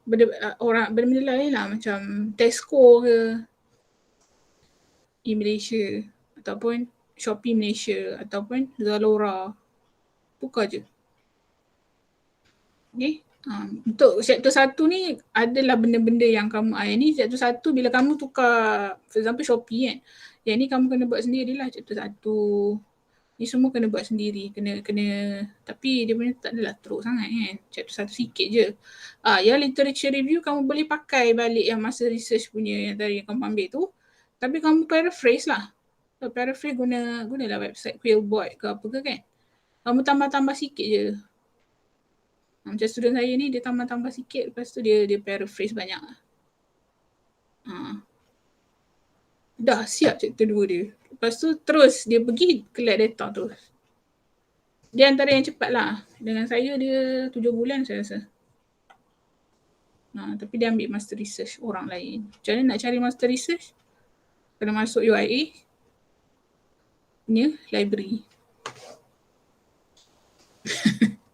Speaker 1: Benda-benda lain lah macam Tesco ke Malaysia ataupun Shopee Malaysia ataupun Zalora. Tukar je. Okay. Untuk chapter 1 ni adalah benda-benda yang kamu ni chapter 1 bila kamu tukar for example Shopee kan. Yang ni kamu kena buat sendirilah chapter 1. Ni semua kena buat sendiri, kena tapi dia punya tak adalah teruk sangat kan. Chapter 1 sikit je. Yang literature review kamu boleh pakai balik yang masa research punya yang tadi yang kamu ambil tu. Tapi kamu paraphrase lah. Paraphrase gunalah website Quillbot ke apa ke kan. Kamu tambah-tambah sikit je. Macam student saya ni dia tambah-tambah sikit, lepas tu dia paraphrase banyak. Dah siap chapter 2 dia. Lepas tu terus dia pergi collect data terus. Dia antara yang cepat lah. Dengan saya dia 7 bulan saya rasa. Tapi dia ambil master research orang lain. Macam mana nak cari master research? Kena masuk UIA punya library.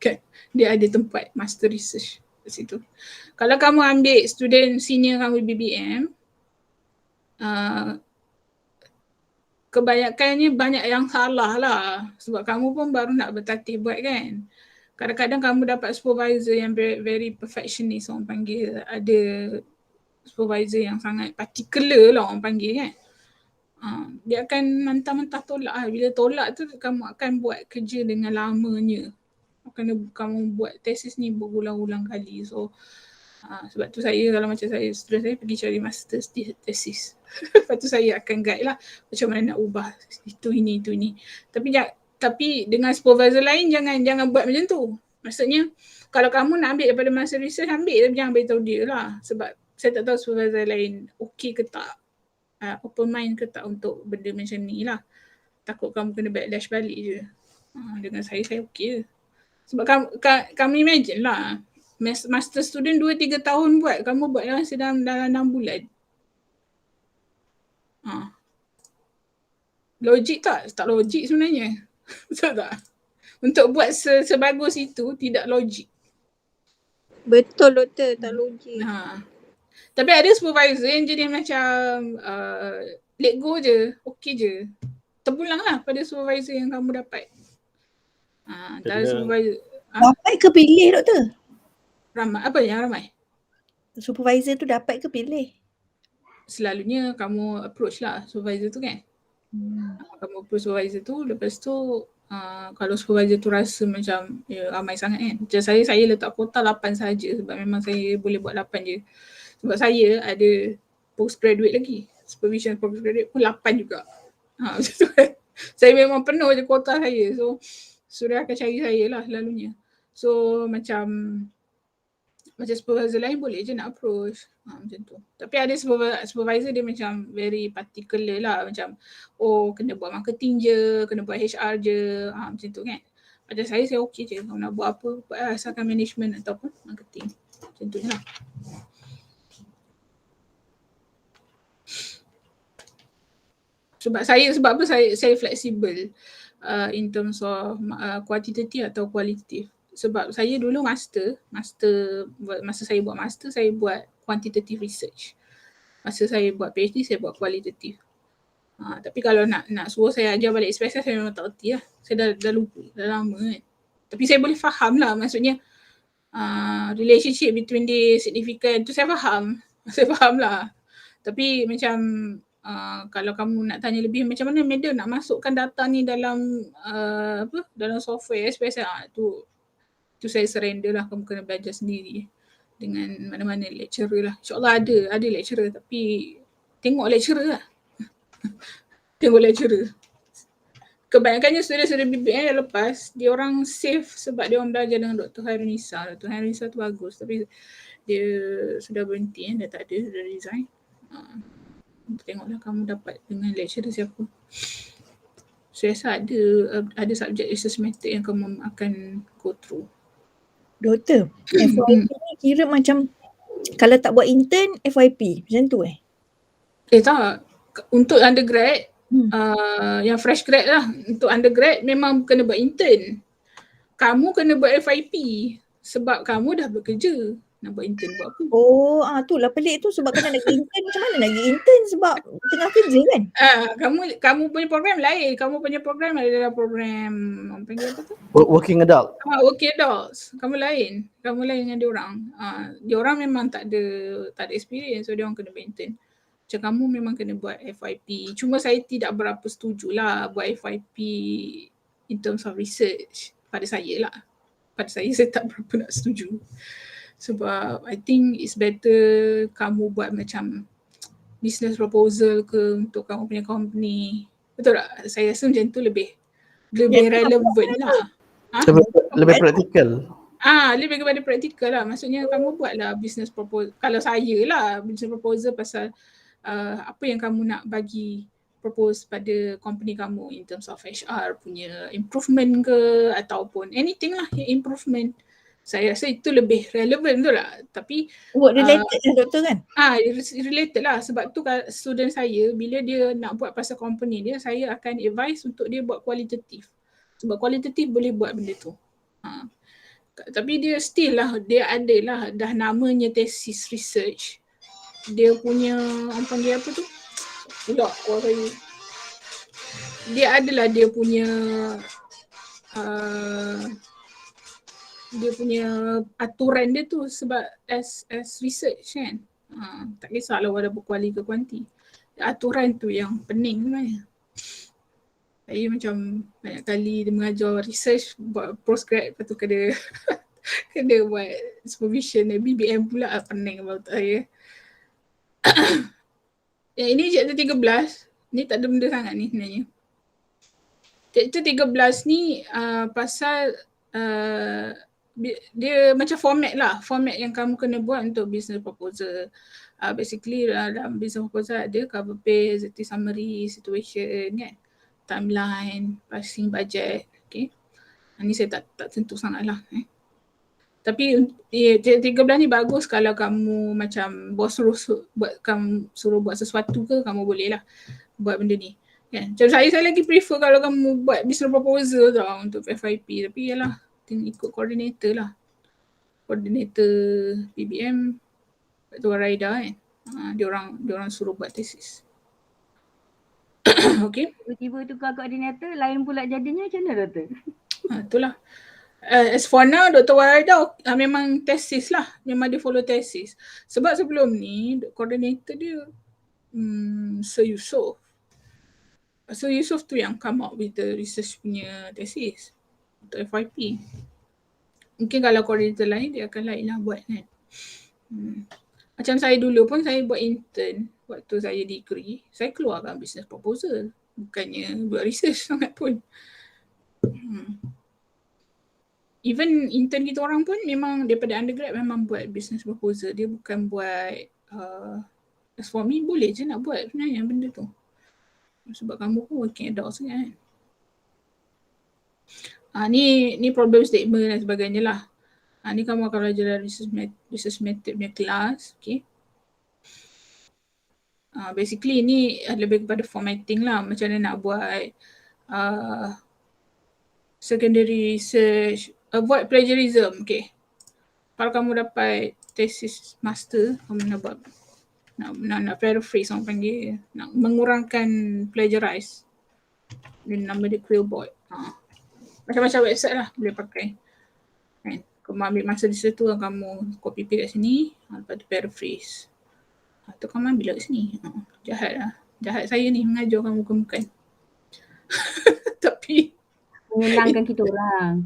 Speaker 1: Kan? Dia ada tempat master research di situ. Kalau kamu ambil student senior kamu BBM, kebanyakannya banyak yang salah lah. Sebab kamu pun baru nak bertatih buat kan. Kadang-kadang kamu dapat supervisor yang very, very perfectionist orang panggil. Ada supervisor yang sangat particular lah orang panggil kan. Dia akan mentah-mentah tolak lah. Bila tolak tu kamu akan buat kerja dengan lamanya. Kamu buat tesis ni berulang-ulang kali. So sebab tu saya kalau macam student saya pergi cari master tesis. Lepas tu saya akan guide lah macam mana nak ubah itu ini. Tapi dengan supervisor lain jangan buat macam tu. Maksudnya kalau kamu nak ambil daripada master research, ambil tapi jangan beritahu dia lah. Sebab saya tak tahu supervisor lain okey ke tak, open mind ke tak untuk benda macam ni lah. Takut kamu kena backlash balik je. Dengan saya okey je. Sebab kamu imagine lah, master student 2-3 tahun buat, kamu buat dalam 6 bulan. Logik tak? Tak logik sebenarnya. Betul tak? Untuk buat sebagus itu tidak logik.
Speaker 7: Betul doktor, tak logik.
Speaker 1: Tapi ada supervisor yang jadi macam let go je, okay je. Terpulang lah pada supervisor yang kamu dapat. Antara supervisor
Speaker 3: Dapat ke pilih doktor?
Speaker 1: ramai, apa yang ramai?
Speaker 3: Supervisor tu dapat ke pilih?
Speaker 1: Selalunya kamu approach lah supervisor tu kan. Kamu approach supervisor tu, lepas tu kalau supervisor tu rasa macam ramai sangat kan. Macam saya letak kota 8 saja sebab memang saya boleh buat 8 je. Sebab saya ada postgraduate lagi. Supervision postgraduate pun 8 juga. Macam tu kan. Saya memang penuh je kota saya. So sudah akan cari saya lah selalunya. So macam supervisor lain boleh je nak approach. Macam tu. Tapi ada supervisor dia macam very particular lah. Macam kena buat marketing je, kena buat HR je. Macam tu kan. Macam saya okey je. Kalau nak buat apa, buat asalkan management ataupun marketing. Macam tu je lah. Sebab apa saya fleksibel in terms of quantitative atau qualitative. Sebab saya dulu master masa saya buat master, saya buat quantitative research. Masa saya buat PhD, saya buat qualitative. Tapi kalau nak suruh saya ajar balik SPSS, saya memang tak erti lah. Saya dah lupa, dah lama kan. Tapi saya boleh faham lah, maksudnya relationship between the significant tu saya faham. Saya faham lah. Tapi macam kalau kamu nak tanya lebih macam mana Medha nak masukkan data ni dalam dalam software SPSS, tu saya surrender lah, kamu kena belajar sendiri dengan mana-mana lecturer lah. InsyaAllah ada lecturer, tapi tengok lecturer lah. Tengok lecturer. Kebanyakannya student-student BBM yang lepas, dia orang safe sebab dia orang belajar dengan Dr. Hairunisa. Dr. Hairunisa tu bagus, tapi dia sudah berhenti dah tak ada, dah resign. Tengoklah kamu dapat dengan lecturer siapa. Saya rasa ada subjek research method yang kamu akan go through.
Speaker 3: Doktor, FYP ni kira macam kalau tak buat intern, FYP macam tu
Speaker 1: Tak. Untuk undergrad, yang fresh grad lah. Untuk undergrad memang kena buat intern. Kamu kena buat FYP sebab kamu dah bekerja. Nak buat intern buat apa?
Speaker 3: Tu lah pelik tu sebab kena nak pergi intern. Macam mana nak pergi intern sebab tengah kerja kan?
Speaker 1: Kamu punya program lain. Kamu punya program adalah program panggil apa tu?
Speaker 5: Working adult.
Speaker 1: Working adults. Kamu lain dengan diorang. Diorang memang tak ada experience, so diorang kena buat intern. Macam kamu memang kena buat FYP. Cuma saya tidak berapa setuju lah buat FYP in terms of research. Pada saya lah. Pada saya tak berapa nak setuju. Sebab I think it's better kamu buat macam business proposal ke untuk kamu punya company. Betul tak? Saya rasa macam tu lebih relevan lah.
Speaker 5: Lebih praktikal.
Speaker 1: Lebih kepada praktikal lah. Maksudnya kamu buatlah business proposal. Kalau saya lah, business proposal pasal apa yang kamu nak bagi propose pada company kamu in terms of HR punya improvement ke ataupun anything lah yang improvement. Saya rasa itu lebih relevan, betul tak? Tapi
Speaker 3: related lah doktor kan?
Speaker 1: Related lah. Sebab tu student saya bila dia nak buat pasal company dia, saya akan advise untuk dia buat kualitatif. Sebab kualitatif boleh buat benda tu. Tapi dia still lah, dia ada lah dah namanya thesis research. Dia punya, orang panggil apa tu? Pula orang saya. Dia adalah dia punya aturan dia tu sebab as research kan. Tak kisahlah walaupun kuali ke kuanti. Aturan tu yang pening sebenarnya. Saya macam banyak kali dia mengajar research, buat postgrad, lepas tu kena buat supervision BBM pula, pening about saya. Ini chapter 13, ni tak ada benda sangat ni sebenarnya. Chapter 13 ni pasal dia macam format yang kamu kena buat untuk business proposal. Basically dalam business proposal ada cover page, executive summary, situation kan, timeline, pricing, budget. Okay. Ni saya tak tentu sangat lah. Tapi 13 ni bagus kalau kamu macam bos suruh buat sesuatu ke, kamu boleh lah buat benda ni. Kan? Macam saya lagi prefer kalau kamu buat business proposal tau untuk FYP. Tapi yalah, ikut coordinator lah. Coordinator PBM Ketua Raida kan. Diorang suruh buat tesis. Okay.
Speaker 4: Tiba-tiba tukar koordinator, lain pula jadinya, macam mana Doktor?
Speaker 1: Itulah. As for now, Dr. Warida memang tesis lah. Memang dia follow tesis. Sebab sebelum ni, coordinator dia Sir Yusof. Sir Yusof tu yang come up with the research punya tesis untuk FYP. Mungkin kalau coordinator lain, dia akan lain lah buat kan. Macam saya dulu pun, saya buat intern waktu saya degree, saya keluarkan business proposal. Bukannya buat research sangat pun. Even intern kita orang pun memang daripada undergrad memang buat business proposal. Dia bukan buat as for me boleh je nak buat sebenarnya benda tu. Sebab kamu pun working adult kan. Ni problem statement dan sebagainya lah. Ni kamu akan belajar research method punya kelas. Okay. Basically ni lebih kepada formatting lah. Macam mana nak buat secondary research. Avoid plagiarism. Okay. Kalau kamu dapat tesis master, kamu nak buat nak paraphrase orang panggil, nak mengurangkan plagiarize. Dia nama dia Quillbot. Macam-macam website lah boleh pakai. Kan? Kamu ambil masa di situ, kamu copy paste kat sini, lepas tu paraphrase. Tu kamu ambil kat sini. Jahat lah. Jahat saya ni mengajar kamu bukan. Tapi
Speaker 4: Menyenangkan kita orang.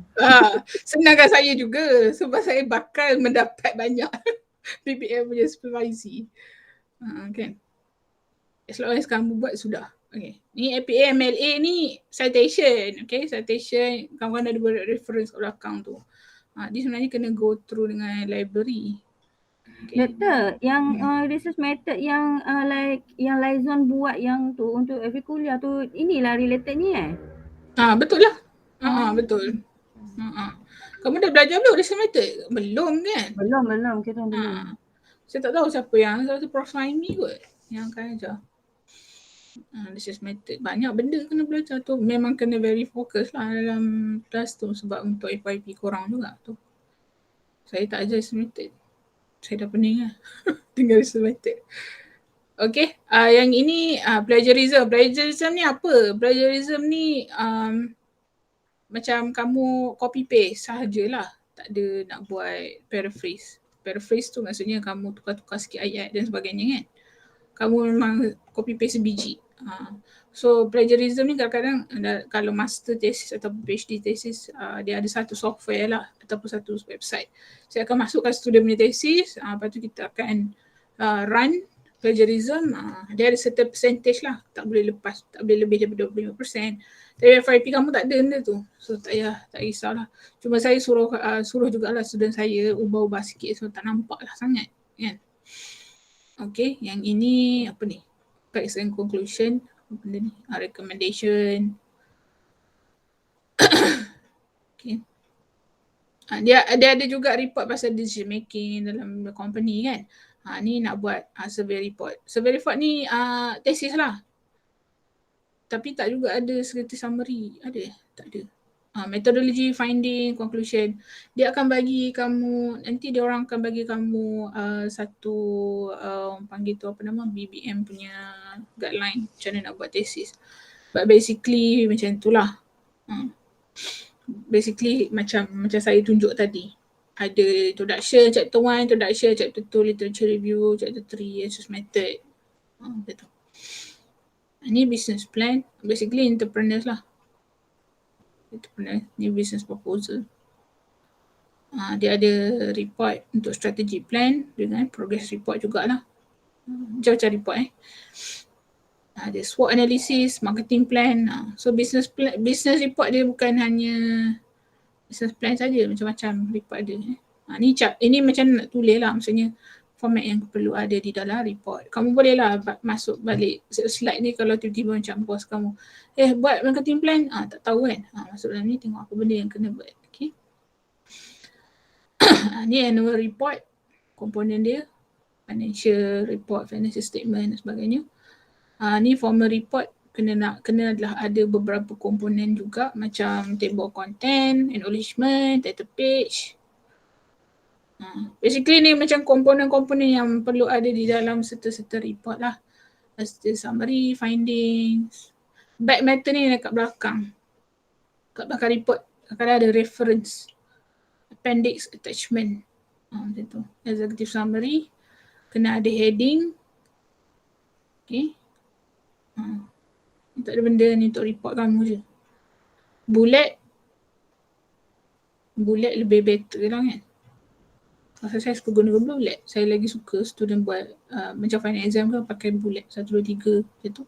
Speaker 1: senangkan saya juga sebab saya bakal mendapat banyak PPM punya supervisi. Kan? As long as kamu buat sudah. Okay. Ni APA MLA ni citation. Okay, citation kamu kan ada buat reference kat belakang tu. Dia sebenarnya kena go through dengan library. Okay.
Speaker 4: Doktor, yang research method yang yang Lizon buat yang tu untuk every kuliah tu, inilah related ni
Speaker 1: Betul lah. Betul. Kamu dah belajar belum research method? Belum kan?
Speaker 4: Belum, kita belum.
Speaker 1: Saya tak tahu siapa yang, saya rasa Prof. Saimi kot yang akan ajar. Research method. Banyak benda kena belajar tu. Memang kena very fokus lah dalam kelas tu sebab untuk FYP korang juga tu. Saya tak ajar research method. Saya dah pening lah dengan research method. Okay, yang ini plagiarism. Plagiarism ni apa? Plagiarism ni macam kamu copy paste sahajalah. Tak ada nak buat paraphrase. Paraphrase tu maksudnya kamu tukar-tukar sikit ayat dan sebagainya kan. Kamu memang copy paste sebiji. So plagiarism ni kadang-kadang kalau master thesis atau PhD thesis dia ada satu software lah ataupun satu website. Saya akan masukkan student punya thesis, lepas tu kita akan run plagiarism. Dia ada certain percentage lah, tak boleh lepas, tak boleh lebih daripada 25%. Tapi FYP kamu tak ada benda tu, so tak kisahlah. Cuma saya suruh jugalah student saya ubah-ubah sikit so tak nampak lah sangat kan. Okay, yang ini apa ni? Facts and conclusion, apa benda ni? Recommendation. Okay. Dia ada juga report pasal decision making dalam company kan. Ni nak buat survey report. Survey report ni tesis lah. Tapi tak juga ada security summary. Ada? Tak ada. Methodology, finding, conclusion. Dia akan bagi kamu, nanti dia orang akan bagi kamu satu panggil tu apa nama, BBM punya guideline macam mana nak buat tesis. But basically macam itulah. Basically macam saya tunjuk tadi. Ada introduction, chapter 1, introduction, chapter 2, literature review, chapter 3, research method. Betul. Ini business plan, basically entrepreneurs lah. Entrepreneur, ni business proposal. Dia ada report untuk strategy plan dengan progress report jugalah. Macam-macam report Ada SWOT analysis, marketing plan. So business report dia bukan hanya business plan saja, macam-macam report ada. Ini macam nak tulis lah, maksudnya format yang perlu ada di dalam report. Kamu bolehlah masuk balik slide ni kalau tiba-tiba macam bos kamu, buat marketing plan, tak tahu kan. Masuk dalam ni tengok apa benda yang kena buat. Okay. Ni annual report, komponen dia, financial report, financial statement dan sebagainya. Ni formal report kena adalah ada beberapa komponen juga macam table of content, acknowledgement, title page. Basically ni macam komponen-komponen yang perlu ada di dalam serta-serta report lah. Serta summary, findings. Back matter ni dekat belakang. Kat belakang report kadang ada reference, appendix, attachment. Macam tu. Executive summary, kena ada heading. Okay. Tak ada benda ni untuk report kamu je. Bullet lebih better lah kan. Masa saya suka guna bullet. Saya lagi suka student buat macam final exam ke pakai bullet 1, 2, 3 macam tu.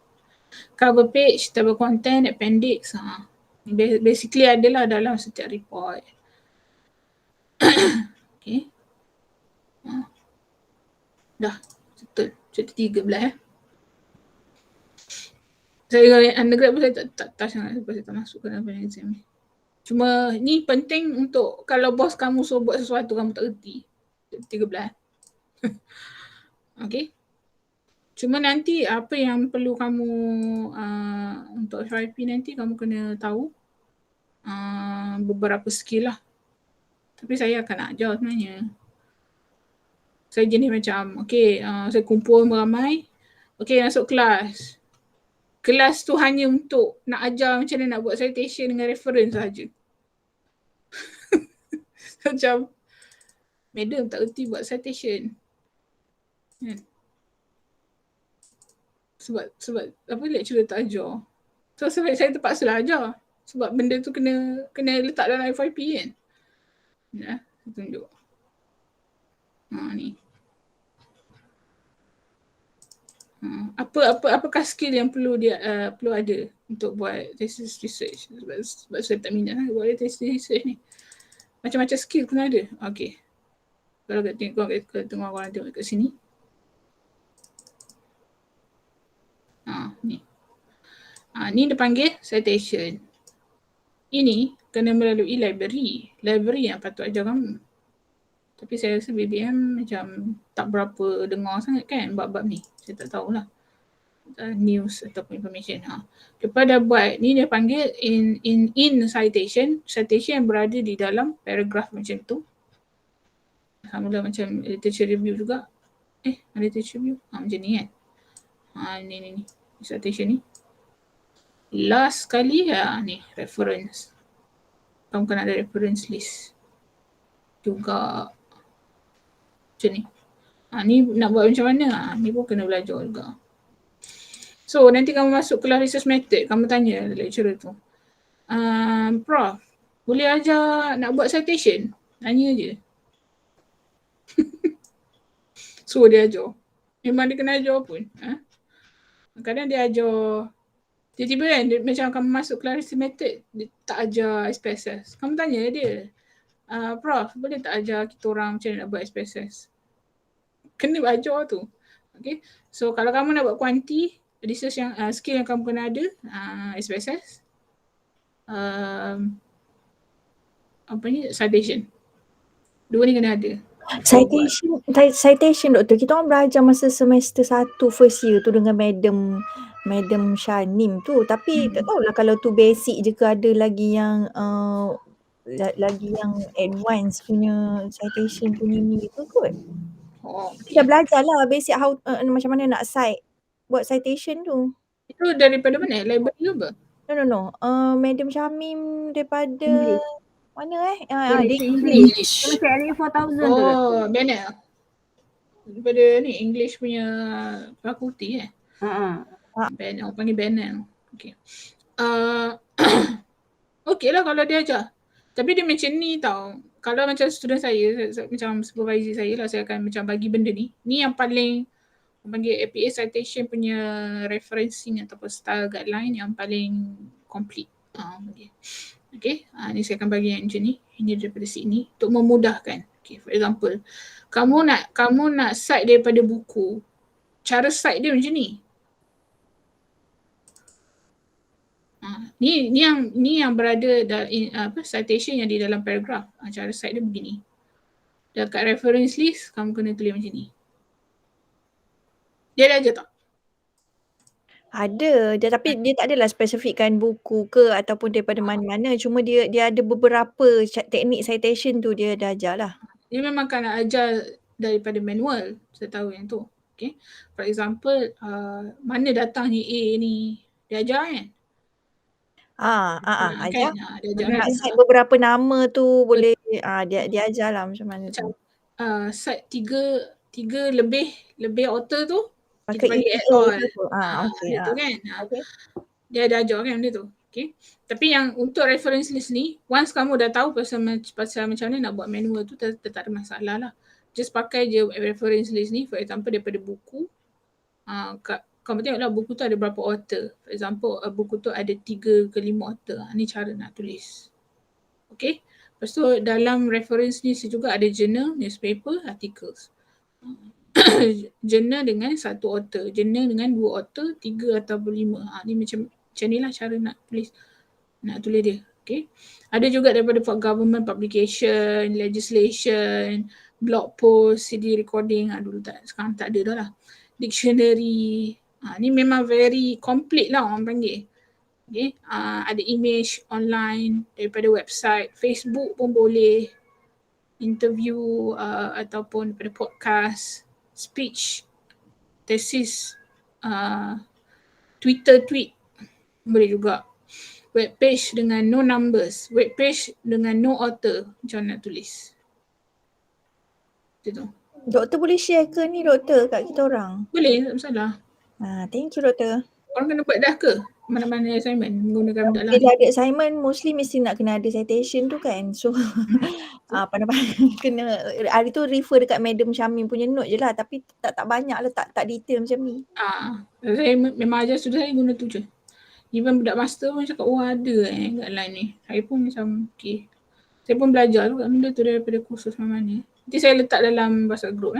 Speaker 1: Cover page, table content, appendix. Basically adalah dalam setiap report. Okay. Dah, betul. Chapter 3 belah Saya undergrad pun saya tak touch sangat sebab saya tak masuk ke dalam final exam ni. Cuma ni penting untuk kalau bos kamu suruh buat sesuatu kamu tak erti. 13. Okay. Cuma nanti apa yang perlu kamu untuk FYP nanti kamu kena tahu beberapa skill lah. Tapi saya akan ajar sebenarnya. Saya jenis macam saya kumpul ramai. Masuk kelas. Kelas tu hanya untuk nak ajar macam mana nak buat citation dengan reference sahaja. Macam madam tak erti buat citation. Kan? Sebab apa lecturer tak ajar. So saya terpaksa lah ajar. Sebab benda tu kena letak dalam FYP kan. Ya, saya tunjuk. Ni. Apakah skill yang perlu ada untuk buat thesis research? Sebab saya tak minat lah buat thesis research ni. Macam-macam skill kena ada. Okay. Kalau tengok orang tengok kat sini. Ni. Ni dia panggil citation. Ini kena melalui library. Library yang patut ajar kamu. Tapi saya rasa BBM macam tak berapa dengar sangat kan bab-bab ni. Saya tak tahulah. News ataupun information. Lepas dah buat, ni dia panggil in citation. Citation yang berada di dalam paragraph macam tu. Sama lah macam literature review juga. Literature review. Macam ni kan. Ni. Citation ni. Last kali ni reference. Kamu kena ada reference list. Juga. Macam ni. Ni nak buat macam mana? Ni pun kena belajar juga. So nanti kamu masuk kelas research method, kamu tanya lecturer tu. Prof, boleh ajar nak buat citation? Tanya je. Suruh dia ajar. Memang dia kena ajar pun. Kadang dia ajar, tiba-tiba kan dia, macam kamu masuk kelas research method, dia tak ajar SPSS. Kamu tanya dia, Prof, boleh tak ajar kita orang macam mana nak buat SPSS? Kena ajar tu. Okay. So kalau kamu nak buat kuanti, research yang skill yang kamu kena ada, SPSS, citation. Dua ni kena ada.
Speaker 3: Citation doktor, kita orang belajar masa semester 1 first year tu dengan Madam Shanim tu, tapi tak tahulah kalau tu basic je ke ada lagi yang advance punya citation punya ni tu kot. Kita belajar lah basic how macam mana nak cite, buat citation tu.
Speaker 1: Itu daripada mana? Library ke apa?
Speaker 3: No. Madam Syamim daripada
Speaker 4: English.
Speaker 3: mana
Speaker 4: English. Macam area 4000 tu.
Speaker 1: Banner. Daripada ni English punya fakulti Banner, orang panggil banner. Okay. Okay lah kalau dia ajar. Tapi dia macam ni tau. Kalau macam student saya macam supervisor saya lah, saya akan macam bagi benda ni. Ni yang paling panggil APA citation punya referencing ataupun style guideline yang paling complete. Okay. Ni saya akan bagi yang macam ni. Ini daripada sini untuk memudahkan. Okay, for example, kamu nak cite daripada buku. Cara cite dia macam ni. Ni yang berada dalam citation yang di dalam paragraph. Cara cite dia begini. Dekat reference list kamu kena tulis macam ni. Dia ada aja tak?
Speaker 3: Ada, tapi dia tak adalah spesifikkan buku ke ataupun daripada mana-mana. Cuma dia ada beberapa teknik citation tu dia dah ajar lah.
Speaker 1: Dia memang akan ajar daripada manual, saya tahu yang tu. Okay. For example, mana datangnya A ni, dia ajar kan?
Speaker 3: Ajar.
Speaker 1: Dia ajar kan?
Speaker 3: Nak set beberapa nama tu boleh dia ajar lah macam mana
Speaker 1: Macam
Speaker 3: tu.
Speaker 1: set tiga lebih author tu, kita
Speaker 3: Pakai
Speaker 1: bagi add
Speaker 3: EPA
Speaker 1: all.
Speaker 3: tu. Okey.
Speaker 1: Gitu kan.
Speaker 3: Okey.
Speaker 1: Dia ada ajar kan benda tu. Okay. Tapi yang untuk reference list ni, once kamu dah tahu pasal macam mana nak buat manual tu, tak ada masalah lah. Just pakai je reference list ni, for example daripada buku. Kamu tengoklah buku tu ada berapa author. For example, buku tu ada 3 ke 5 author. Ni cara nak tulis. Okay. Lepas tu dalam reference list juga ada journal, newspaper, articles. Journal dengan 1 author, journal dengan 2 author, 3 atau 5. Ni macam ni lah cara nak tulis dia. Okay. Ada juga daripada government publication, legislation, blog post, CD recording. Sekarang tak ada dah lah. Dictionary. Ni memang very complete lah orang panggil. Okay. Ada image online daripada website, Facebook pun boleh, interview ataupun daripada podcast, speech, thesis, Twitter tweet boleh juga. Web page dengan no numbers, web page dengan no author, macam mana nak tulis. Macam tu.
Speaker 3: Doktor boleh share ke ni doktor kat kita orang?
Speaker 1: Boleh, tak masalah.
Speaker 3: Thank you doktor.
Speaker 1: Orang kena buat dah ke? Mana-mana assignment menggunakan benda lah.
Speaker 3: Bila ada assignment mostly mesti nak kena ada citation tu kan. So pandai-pandai kena hari tu refer dekat Madam Syamim punya note je lah, tapi tak banyak lah, tak detail macam ni.
Speaker 1: Saya memang ajar student saya guna tu je. Even budak master pun cakap, ada kat line ni. Saya pun macam okay. Saya pun belajar juga benda tu daripada kursus mana-mana. Nanti saya letak dalam WhatsApp group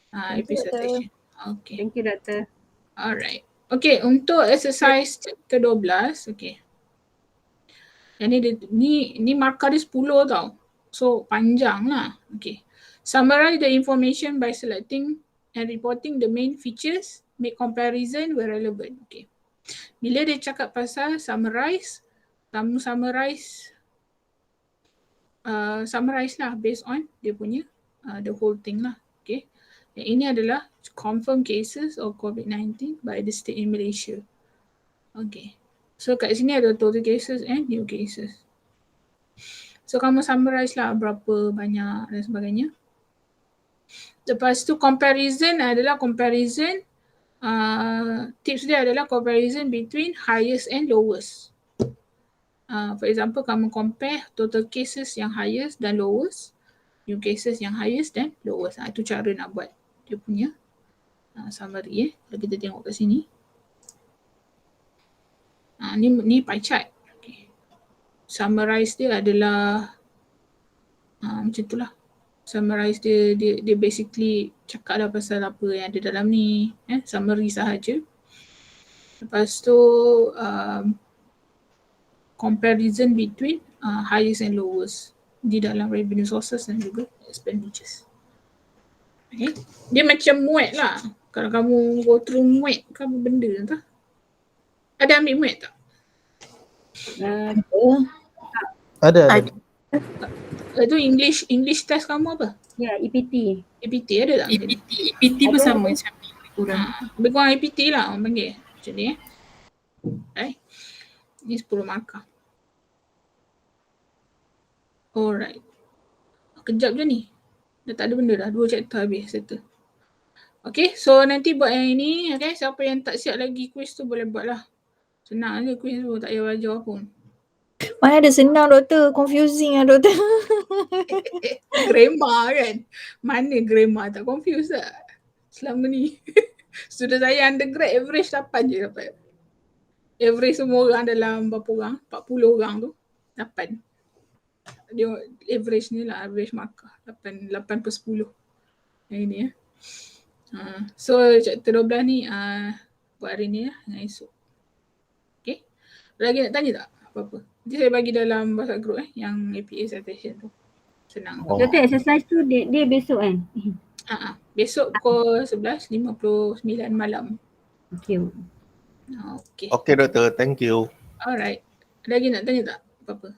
Speaker 1: episode session. Okay.
Speaker 4: Thank you doktor.
Speaker 1: Alright. Okay, untuk exercise chapter 12, okay. Yang ni markah dia 10 tau. So panjang lah. Okay. Summarize the information by selecting and reporting the main features. Make comparison where relevant. Okay. Bila dia cakap pasal summarize, kamu summarize lah based on dia punya the whole thing lah. Okay. Yang ini adalah confirmed cases of COVID-19 by the state in Malaysia. Okay. So kat sini ada total cases and new cases. So kamu summarize lah berapa banyak dan sebagainya. Lepas tu comparison adalah comparison, tips dia adalah comparison between highest and lowest. For example, kamu compare total cases yang highest dan lowest, new cases yang highest dan lowest. Itu cara nak buat dia punya summary. Kalau kita tengok kat sini. Ni pie chart. Okay. Summarize dia adalah macam tu lah. Summarize dia basically cakap lah pasal apa yang ada dalam ni. Summary sahaja. Lepas tu comparison between highest and lowest di dalam revenue sources dan juga expenditures. Okay. Dia macam muat lah. Kalau kamu go through muat ke apa benda tu. Ada ambil muat tak?
Speaker 5: Ada.
Speaker 1: Itu English test kamu apa?
Speaker 4: Ya, EPT.
Speaker 1: EPT ada tak?
Speaker 6: EPT pun sama macam ni, lebih kurang.
Speaker 1: Lebih kurang EPT lah orang panggil. Macam ni Ni 10 markah. Alright. Kejap je ni. Dah tak ada benda dah. 2 chapter habis settle. Okay, so nanti buat yang ini. Okay, siapa yang tak siap lagi quiz tu boleh buat lah. Senang je quiz tu. Tak payah belajar pun.
Speaker 3: Mana ada senang doktor, confusing lah doktor.
Speaker 1: Grammar kan. Mana grammar tak confuse tak? Selama ni. Student saya undergrad average 8 je dapat. Average semua orang dalam berapa orang? 40 orang tu. 8. Dia average ni lah, average markah. 8 per 10. Yang ini So chapter 12 ni buat hari ni lah dengan esok. Okay. Lagi nak tanya tak? Apa-apa. Nanti saya bagi dalam WhatsApp group yang APA citation tu. Senang.
Speaker 4: Doktor exercise tu dia besok kan?
Speaker 1: Besok pukul 11.59 malam.
Speaker 4: Okay.
Speaker 1: Okay.
Speaker 2: Okay doktor, thank you.
Speaker 1: Alright. Lagi nak tanya tak? Apa-apa?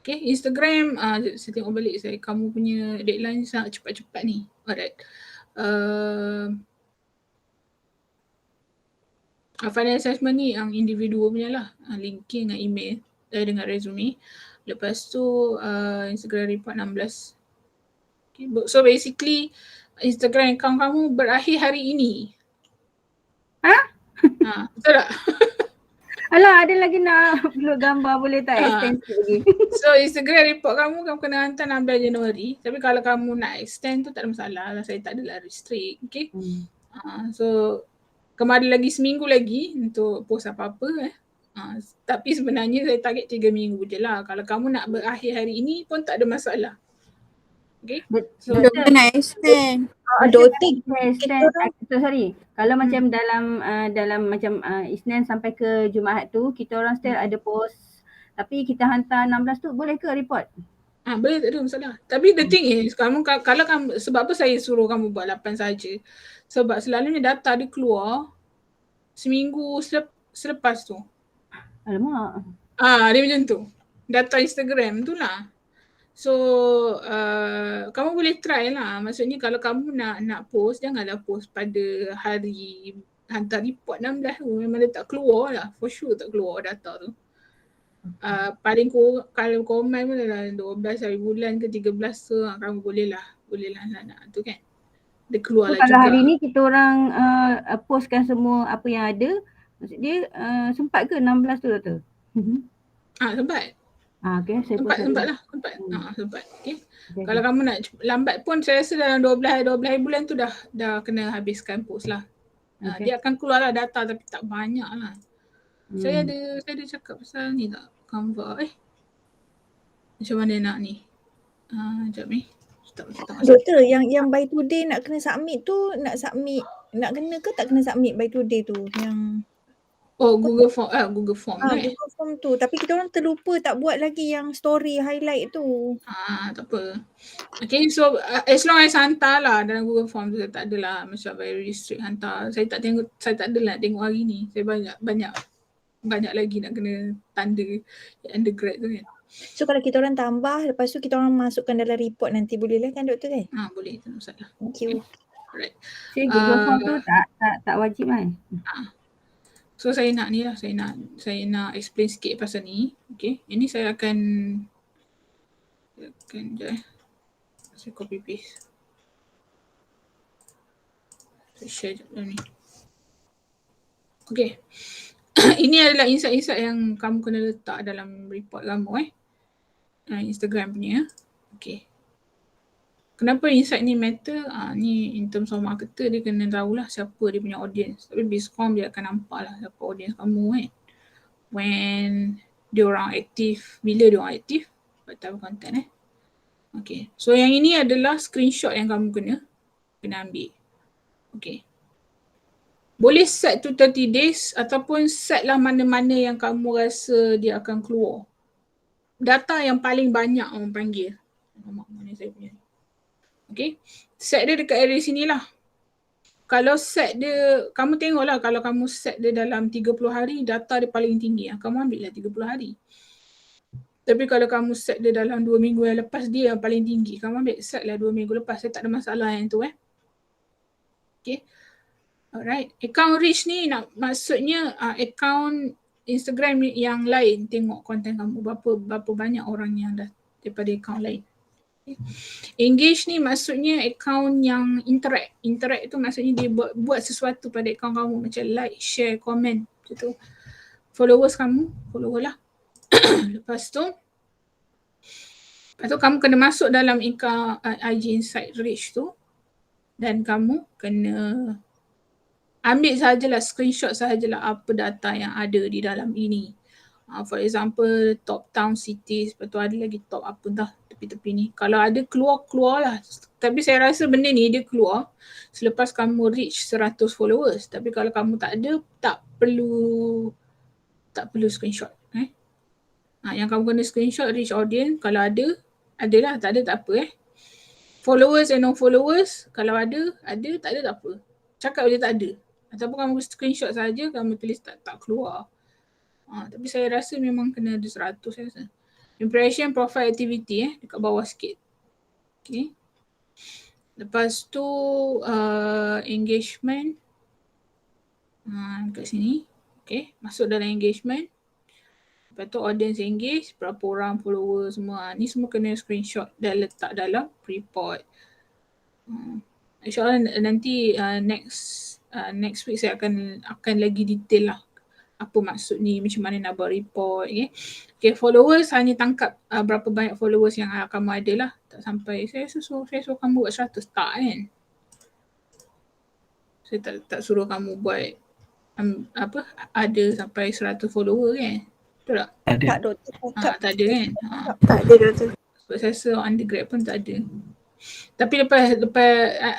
Speaker 1: Okay, Instagram, saya tengok balik kamu punya deadline sangat cepat-cepat ni. Alright. Final assessment ni yang individual punya lah. Linking dengan email dengan resume. Lepas tu Instagram report 16. Okay. So basically Instagram account kamu berakhir hari ini. Betul tak?
Speaker 4: Alah, ada lagi nak upload gambar boleh tak extend sikit lagi?
Speaker 1: So Instagram report kamu kena hantar 16 Januari. Tapi kalau kamu nak extend tu tak ada masalah lah. Saya tak adalah restrict. Okay. So kemarin lagi seminggu lagi untuk post apa-apa. Tapi sebenarnya saya target 3 minggu je lah. Kalau kamu nak berakhir hari ini pun tak ada masalah. Okay. So
Speaker 7: Doktor nak extend.
Speaker 4: Sorry. Kalau macam dalam macam Isnin sampai ke Jumaat tu kita orang still ada post tapi kita hantar 16 tu boleh ke report?
Speaker 1: Boleh, tak ada masalah. Tapi the thing is kalau kamu, sebab apa saya suruh kamu buat 8 saja? Sebab selalunya data dia keluar seminggu selepas tu.
Speaker 4: Alamak.
Speaker 1: Dia macam tu. Data Instagram tu lah. So kamu boleh try lah. Maksudnya kalau kamu nak post, janganlah post pada hari hantar report 16 tu. Memang dia tak keluar lah. For sure tak keluar data tu. Paling kalau komen pun dalam 12 hari bulan ke 13 tu kamu boleh lah nak tu kan. Dia keluar lah
Speaker 4: kalau
Speaker 1: juga.
Speaker 4: hari ni kita orang postkan semua apa yang ada, maksud dia sempat ke 16 tu Doktor?
Speaker 1: Sempat.
Speaker 4: Okay, saya
Speaker 1: Sempat. Sempat. Okay. Kalau kamu nak lambat pun saya rasa dalam 12 hari bulan tu dah kena habiskan post lah. Dia akan keluar lah data tapi tak banyak lah. Saya ada cakap pasal ni tak? Canva. Macam mana nak ni? Sekejap ni.
Speaker 3: Doktor, yang by today nak kena submit tu, nak kena ke tak kena submit by today tu? Yang
Speaker 1: Google Form. Google Form
Speaker 3: Google Form tu. Tapi kita orang terlupa tak buat lagi yang story highlight tu.
Speaker 1: Tak apa. Okay, so as long as hantar lah dalam Google Form tu, saya tak adalah macam very strict hantar. Saya tak adalah tengok hari ni. Saya banyak lagi nak kena tanda undergrad tu kan.
Speaker 3: So kalau kita orang tambah, lepas tu kita orang masukkan dalam report nanti boleh lah kan Doktor kan?
Speaker 1: Boleh, tak masalah.
Speaker 3: Thank you.
Speaker 1: Alright.
Speaker 4: Google Form tu tak wajib kan?
Speaker 1: So saya nak ni lah, saya nak explain sikit pasal ni. Okay, ini saya akan saya copy paste. Saya share je dulu ni. Okay. Ini adalah insight-insight yang kamu kena letak dalam report kamu Instagram punya. Okay. Kenapa insight ni matter? Ni in terms of marketer dia kena tahulah siapa dia punya audience. Tapi Bizcom dia akan nampak lah siapa audience kamu kan. When dia orang aktif, bila dia orang aktif, buat type of content Okay. So yang ini adalah screenshot yang kamu kena ambil. Okay. Boleh set to 30 days ataupun set lah mana-mana yang kamu rasa dia akan keluar. Data yang paling banyak orang panggil. Mana saya punya. Okay. Set dia dekat area sini lah. Kalau set dia, kamu tengoklah kalau kamu set dia dalam 30 hari, data dia paling tinggi. Kamu ambil lah 30 hari. Tapi kalau kamu set dia dalam 2 minggu yang lepas, dia yang paling tinggi. Kamu ambil set lah 2 minggu lepas. Saya tak ada masalah yang tu Okay. Alright. Account reach ni maksudnya account Instagram yang lain tengok konten kamu. Berapa banyak orang yang dah daripada account lain. Okay. Engage ni maksudnya account yang interact. Interact tu maksudnya dia buat sesuatu pada account kamu. Macam like, share, comment. Macam tu. Followers kamu, follower lah. Lepas tu kamu kena masuk dalam account IG Insight Reach tu. Dan kamu kena ambil sahajalah, screenshot sahajalah apa data yang ada di dalam ini. For example, top town cities, lepas tu ada lagi top apa dah tepi-tepi ni. Kalau ada keluar lah. Tapi saya rasa benda ni dia keluar selepas kamu reach 100 followers. Tapi kalau kamu tak ada, tak perlu screenshot. Yang kamu kena screenshot reach audience, kalau adalah, tak ada tak apa Followers and non-followers, kalau ada, tak ada tak apa. Cakap dia tak ada. Ataupun kamu screenshot saja, kamu tulis tak keluar. Tapi saya rasa memang kena ada 100 saya rasa. Impression, profile, activity dekat bawah sikit. Okay. Lepas tu engagement. Dekat sini. Okay, masuk dalam engagement. Lepas tu audience engage, berapa orang follower semua. Ni semua kena screenshot dan letak dalam report. InsyaAllah nanti next week saya akan lagi detail lah apa maksud ni, macam mana nak buat report. Okay, followers hanya tangkap berapa banyak followers yang kamu ada lah. Tak sampai saya suruh kamu buat 100, tak kan. Saya tak suruh kamu buat ada sampai 100 follower kan. Betul tak?
Speaker 3: Tak doktor cakap.
Speaker 1: Tak ada kan.
Speaker 7: Tak ada doktor.
Speaker 1: Sebab saya rasa undergrad pun tak ada. Tapi lepas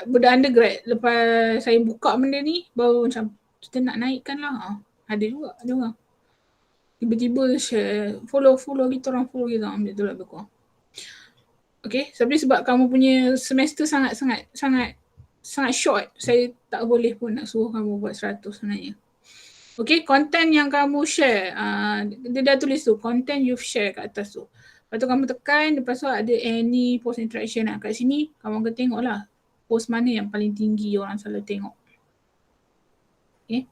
Speaker 1: budak undergrad, lepas saya buka benda ni, baru macam kita nak naikkan lah. Ada juga, ada orang. Tiba-tiba share, follow kita orang, ambil tu lah lebih kurang. Okay, tapi sebab kamu punya semester sangat short, saya tak boleh pun nak suruh kamu buat 100 sebenarnya. Okay, content yang kamu share, dia dah tulis tu, content you've share kat atas tu. Lepas tu kamu tekan, lepas tu ada any post interaction kat sini, kamu akan tengok lah post mana yang paling tinggi orang selalu tengok. Okay.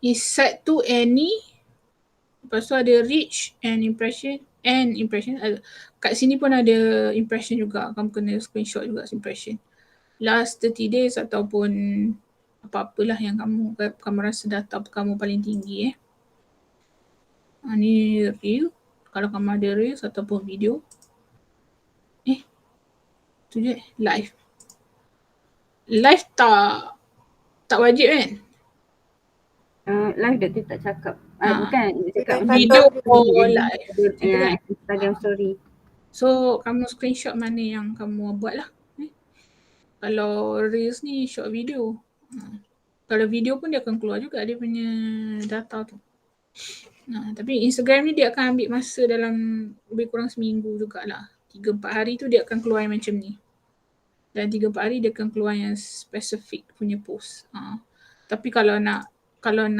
Speaker 1: Is set to any, lepas tu ada reach and impression. Kat sini pun ada impression juga, kamu kena screenshot juga impression. Last 30 days ataupun apa-apalah yang kamu rasa data kamu paling tinggi. Ni reel, kalau kamu ada reels ataupun video. Tu je, live. Live tak wajib kan?
Speaker 4: Live doktor tak cakap. Bukan, dia cakap
Speaker 1: Video
Speaker 4: story,
Speaker 1: live.
Speaker 4: Instagram story.
Speaker 1: So kamu screenshot mana yang kamu buat lah. Kalau reels ni short video. Kalau video pun dia akan keluar juga dia punya data tu. Tapi Instagram ni dia akan ambil masa dalam lebih kurang seminggu jugalah. 3-4 hari tu dia akan keluar yang macam ni. Dan 3-4 hari dia akan keluar yang spesifik punya post. Tapi kalau nak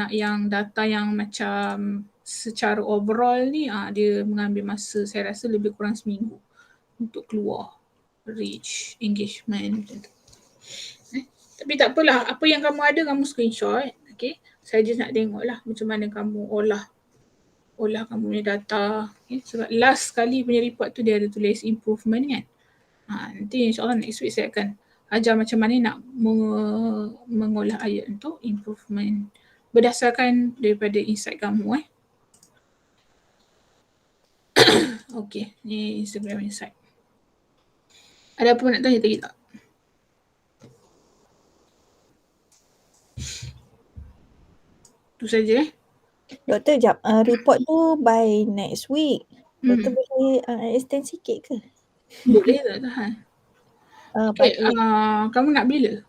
Speaker 1: yang data yang macam secara overall ni, dia mengambil masa saya rasa lebih kurang seminggu untuk keluar reach, engagement macam tu. Tapi tak apalah, apa yang kamu ada kamu screenshot. Okay, saya just nak tengok lah macam mana kamu olah kamu punya data. Okay? Sebab last kali punya report tu dia ada tulis improvement kan. Nanti insyaAllah next week saya akan ajar macam mana nak mengolah ayat untuk improvement berdasarkan daripada insight kamu. Okay, ni Instagram insight. Ada apa nak tanya tadi tak? Tu saja.
Speaker 3: Doktor jap, report tu by next week. Doktor boleh extend sikit ke?
Speaker 1: Boleh tak tahan? Okay, kamu nak bila?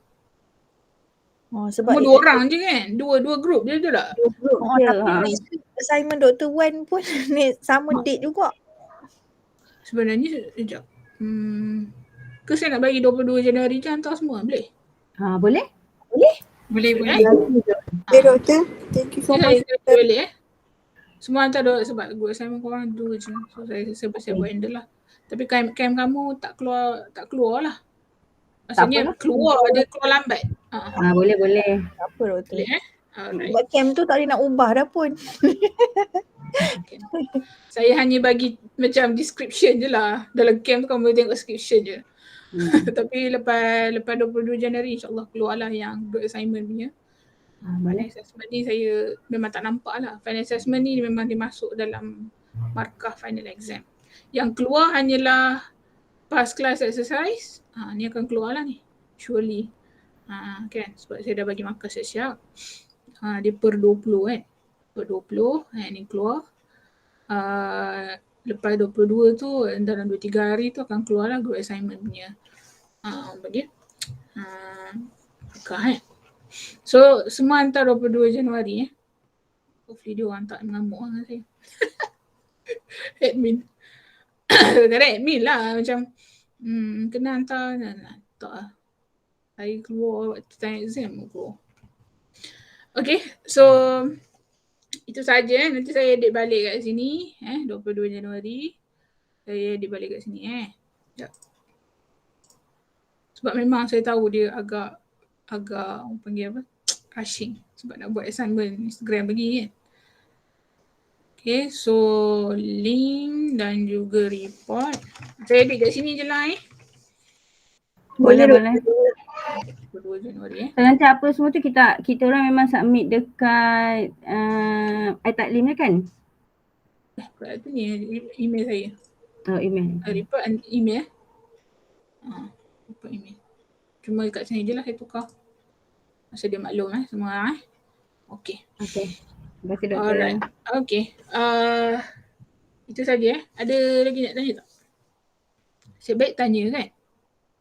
Speaker 3: Sebab
Speaker 1: Kamu 2 orang je kan? Dua group je tu tak?
Speaker 3: tapi next week assignment Dr. Wan pun sama date juga.
Speaker 1: Sebenarnya sekejap. Ke saya nak bagi 22 Januari je hantar semua? Boleh?
Speaker 4: Boleh?
Speaker 6: Boleh.
Speaker 7: Okay doktor, thank you so much.
Speaker 1: Saya boleh semua hantar sebab group assignment korang 2 je. So saya buat handle lah. Tapi camp kamu tak keluar lah. Maksudnya keluar lambat.
Speaker 4: Boleh.
Speaker 3: Apa doktor?
Speaker 1: Boleh Alright.
Speaker 3: Sebab camp tu tak boleh nak ubah dah pun.
Speaker 1: Okay. Saya hanya bagi macam description je lah. Dalam camp tu kamu boleh tengok description je. Tapi lepas 22 Januari insyaAllah keluarlah yang group assignment punya. Final assessment ni saya memang tak nampak lah. Final assessment ni memang dia masuk dalam markah final exam. Yang keluar hanyalah past class exercise. Ni akan keluar lah ni. Surely. Kan? Sebab saya dah bagi markah siap-siap. Dia per 20 kan. Per 20 ni keluar. Lepas 22 tu dalam 2-3 hari tu akan keluar lah group assignment punya bagi markah kan. So semua hantar 22 Januari Hopefully dia orang tak mengamuk dengan saya. Admin. Tak ada admin lah macam kena hantar tak lah. Saya keluar waktu time exam keluar. Okay, so Itu saja. Nanti saya edit balik kat sini. 22 Januari. Saya edit balik kat sini. Sekejap. Sebab memang saya tahu dia agak orang panggil apa? Rushing. Sebab nak buat assignment Instagram lagi kan. Okay, so link dan juga report. Saya edit kat sini je lah
Speaker 4: Boleh.
Speaker 1: 22 Januari
Speaker 4: So nanti apa semua tu kita orang memang submit dekat iTaklim kan?
Speaker 1: Itu ni email saya.
Speaker 4: Oh, email.
Speaker 1: Report and email. Report email. Cuma kat sini je lah saya tukar. Masa dia maklum semua orang Okay.
Speaker 4: Okay. Terima kasih doktor.
Speaker 1: Alright. Okay. Itu saja Ada lagi nak tanya tak? Saya baik tanya kan?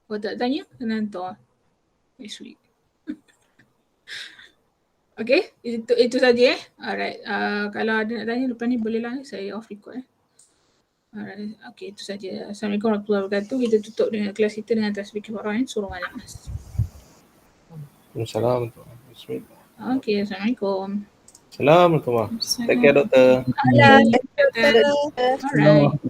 Speaker 1: Kalau tak tanya, kena hantar next week. Okay, itu saja Alright. Kalau ada nak tanya lepas ni boleh lah saya off record Alright. Okay, itu saja. Assalamualaikum warahmatullahi wabarakatuh. Kita tutup dengan kelas kita dengan tasbih kifarah suruh Anas.
Speaker 5: Assalamualaikum. Bismillah.
Speaker 1: Okay, Assalamualaikum.
Speaker 5: Assalamualaikum. Take care doktor.
Speaker 7: Alah,
Speaker 1: Alright.